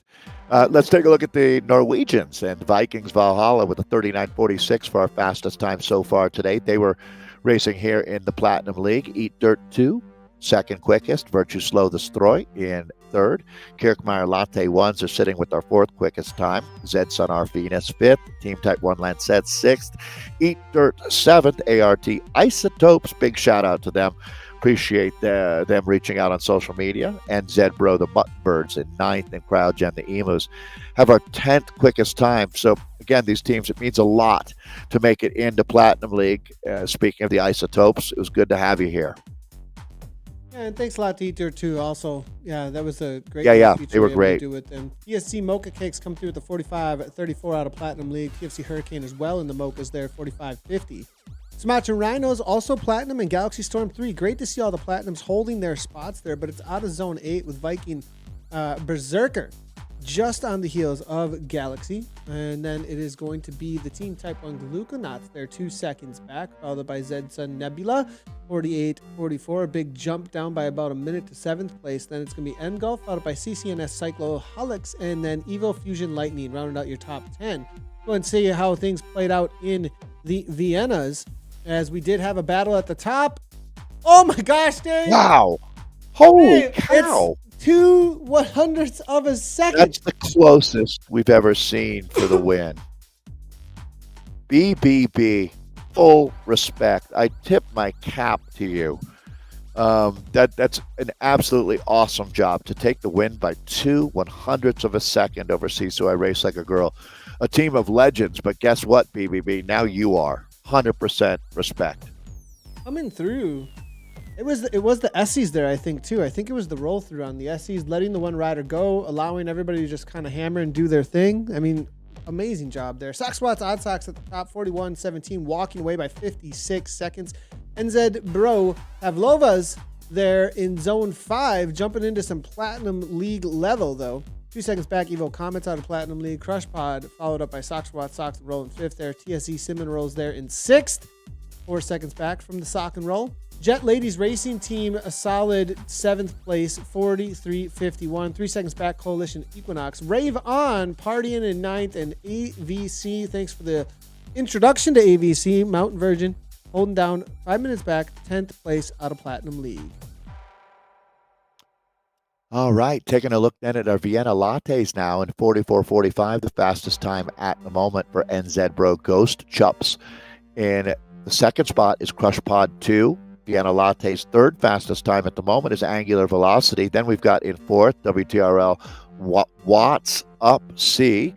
Let's take a look at the Norwegians and Vikings Valhalla with a 39.46 for our fastest time so far today. They were racing here in the Platinum League. Eat Dirt 2, second quickest. Virtue Slow the Stroy in third. Kirkmeyer Latte 1s are sitting with our fourth quickest time. Zed Sun R Venus fifth. Team Type 1 Lancet sixth. Eat Dirt seventh. ART Isotopes, big shout out to them. Appreciate them reaching out on social media. And Zedbro the Muttonbirds in ninth, and Cryogen the Emus have our 10th quickest time. So again, these teams, it means a lot to make it into Platinum League. Speaking of the Isotopes, it was good to have you here. Yeah, and thanks a lot to Eater too. Also, yeah, that was a great. Yeah, feature they were we great. able to do with them. TSC Mocha Cakes come through with the 45-34 out of Platinum League. TFC Hurricane as well in the Mochas there, 45-50. Smash Rhinos also Platinum, and Galaxy Storm 3. Great to see all the Platinums holding their spots there, but it's out of Zone 8 with Viking Berserker just on the heels of Galaxy. And then it is going to be the Team Type 1 Gluconauts. They're 2 seconds back, followed by Zed Sun Nebula, 48-44. A big jump down by about a minute to 7th place. Then it's going to be Engulf, followed by CCNS Cycloholics, and then Evo Fusion Lightning, rounding out your top 10. Go and see how things played out in the Viennas, as we did have a battle at the top. Oh my gosh, Dave! Wow! Holy Dave, cow! It's 0.02 of a second. That's the closest we've ever seen for the win. BBB, full respect. I tip my cap to you. That's an absolutely awesome job to take the win by 0.02 of a second over So I Race Like a Girl. A team of legends, but guess what, BBB? Now you are. 100% respect. Coming through. It was the SCs there, I think, too. I think it was the roll through on the SCs, letting the one rider go, allowing everybody to just kind of hammer and do their thing. I mean, amazing job there. Sock Swats, Odd Socks at the top, 41-17, walking away by 56 seconds. NZ Bro Pavlovas there in Zone 5, jumping into some Platinum League level, though. 2 seconds back, Evo Comets out of Platinum League. Crush Pod followed up by Sock Swat, Socks and Roll in 5th there. TSE Simon Rolls there in 6th. 4 seconds back from the Sock and Roll. Jet Ladies Racing Team, a solid 7th place, 43-51. 3 seconds back, Coalition Equinox. Rave On partying in 9th, and AVC, thanks for the introduction to AVC, Mountain Virgin, holding down 5 minutes back, 10th place out of Platinum League. All right, taking a look then at our Vienna lattes now in 44.45, the fastest time at the moment for NZ Bro Ghost Chups. In the second spot is Crush Pod 2. Vienna Latte's third fastest time at the moment is Angular Velocity. Then we've got in fourth, WTRL Watts Up C.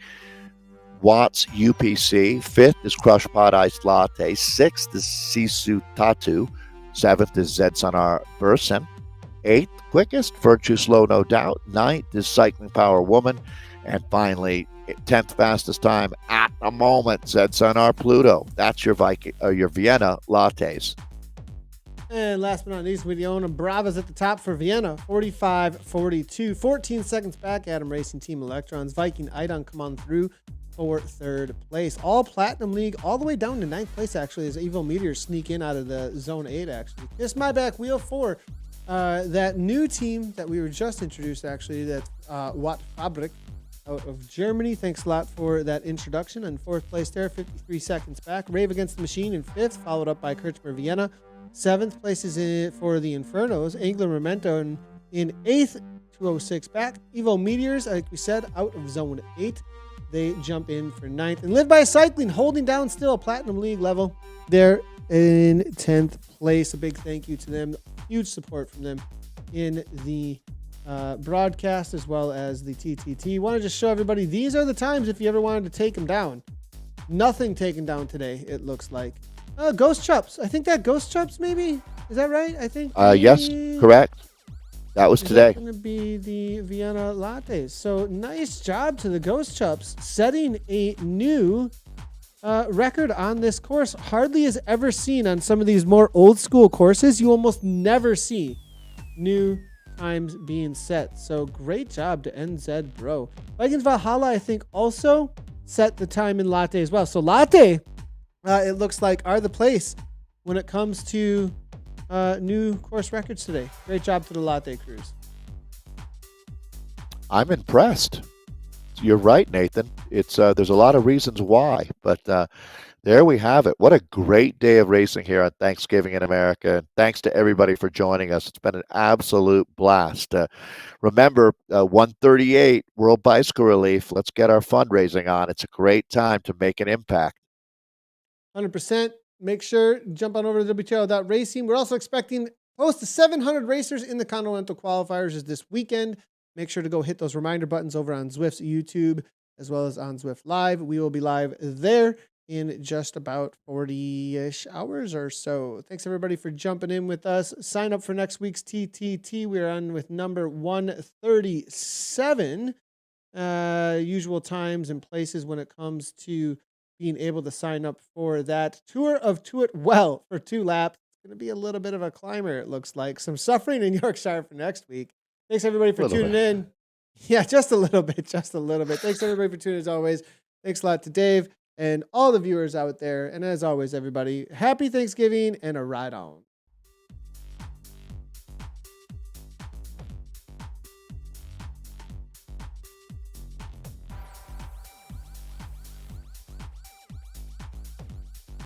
Watts UPC. Fifth is Crush Pod Iced Latte. Sixth is Sisu Tatu. Seventh is Zed Sonar Burson. Eighth, quickest, Virtue Slow No Doubt. Ninth is Cycling Power Woman. And finally, 10th fastest time at the moment, Zed Sonar Pluto. That's your Vienna lattes. And last but not least, with Yona Brava's at the top for Vienna, 45.42. 14 seconds back, Adam Racing Team Electrons. Viking Idon come on through for third place. All Platinum League, all the way down to ninth place, actually, as Evo Meteors sneak in out of the Zone 8, actually. Kiss My Back Wheel 4. That new team that we were just introduced, actually, that's Watt Fabrik out of Germany. Thanks a lot for that introduction. And fourth place there, 53 seconds back. Rave Against the Machine in fifth, followed up by Kirchner Vienna. Seventh place is in for the Infernos. Angler Memento in eighth, 206 back. Evo Meteors, like we said, out of Zone 8. They jump in for ninth. And Live by Cycling holding down still a Platinum League level. They're in 10th place. A big thank you to them. Huge support from them in the broadcast as well as the TTT. Want to just show everybody, these are the times if you ever wanted to take them down. Nothing taken down today, it looks like. Ghost Chups. I think that Ghost Chups, maybe? Is that right? I think. Yes, correct. That was today. It's going to be the Vienna Lattes. So nice job to the Ghost Chups, setting a new record on this course. Hardly is ever seen on some of these more old school courses. You almost never see new times being set. So great job to NZ Bro. Vikings Valhalla, I think, also set the time in Latte as well. So Latte, it looks like, are the place when it comes to new course records today. Great job to the Latte crews. I'm impressed. You're right, Nathan. It's there's a lot of reasons why, but there we have it. What a great day of racing here on Thanksgiving in America. And thanks to everybody for joining us. It's been an absolute blast. Remember, 138 World Bicycle Relief. Let's get our fundraising on. It's a great time to make an impact. 100%. Make sure jump on over to WTRL.racing. We're also expecting close to 700 racers in the Continental Qualifiers this weekend. Make sure to go hit those reminder buttons over on Zwift's YouTube as well as on Zwift Live. We will be live there in just about 40-ish hours or so. Thanks, everybody, for jumping in with us. Sign up for next week's TTT. We're on with number 137. Usual times and places when it comes to being able to sign up for that tour of To It Well for 2 laps. It's going to be a little bit of a climber, it looks like. Some suffering in Yorkshire for next week. Thanks, everybody, for tuning in. Yeah, just a little bit. Thanks, everybody, for tuning in as always. Thanks a lot to Dave and all the viewers out there. And as always, everybody, happy Thanksgiving and a ride on.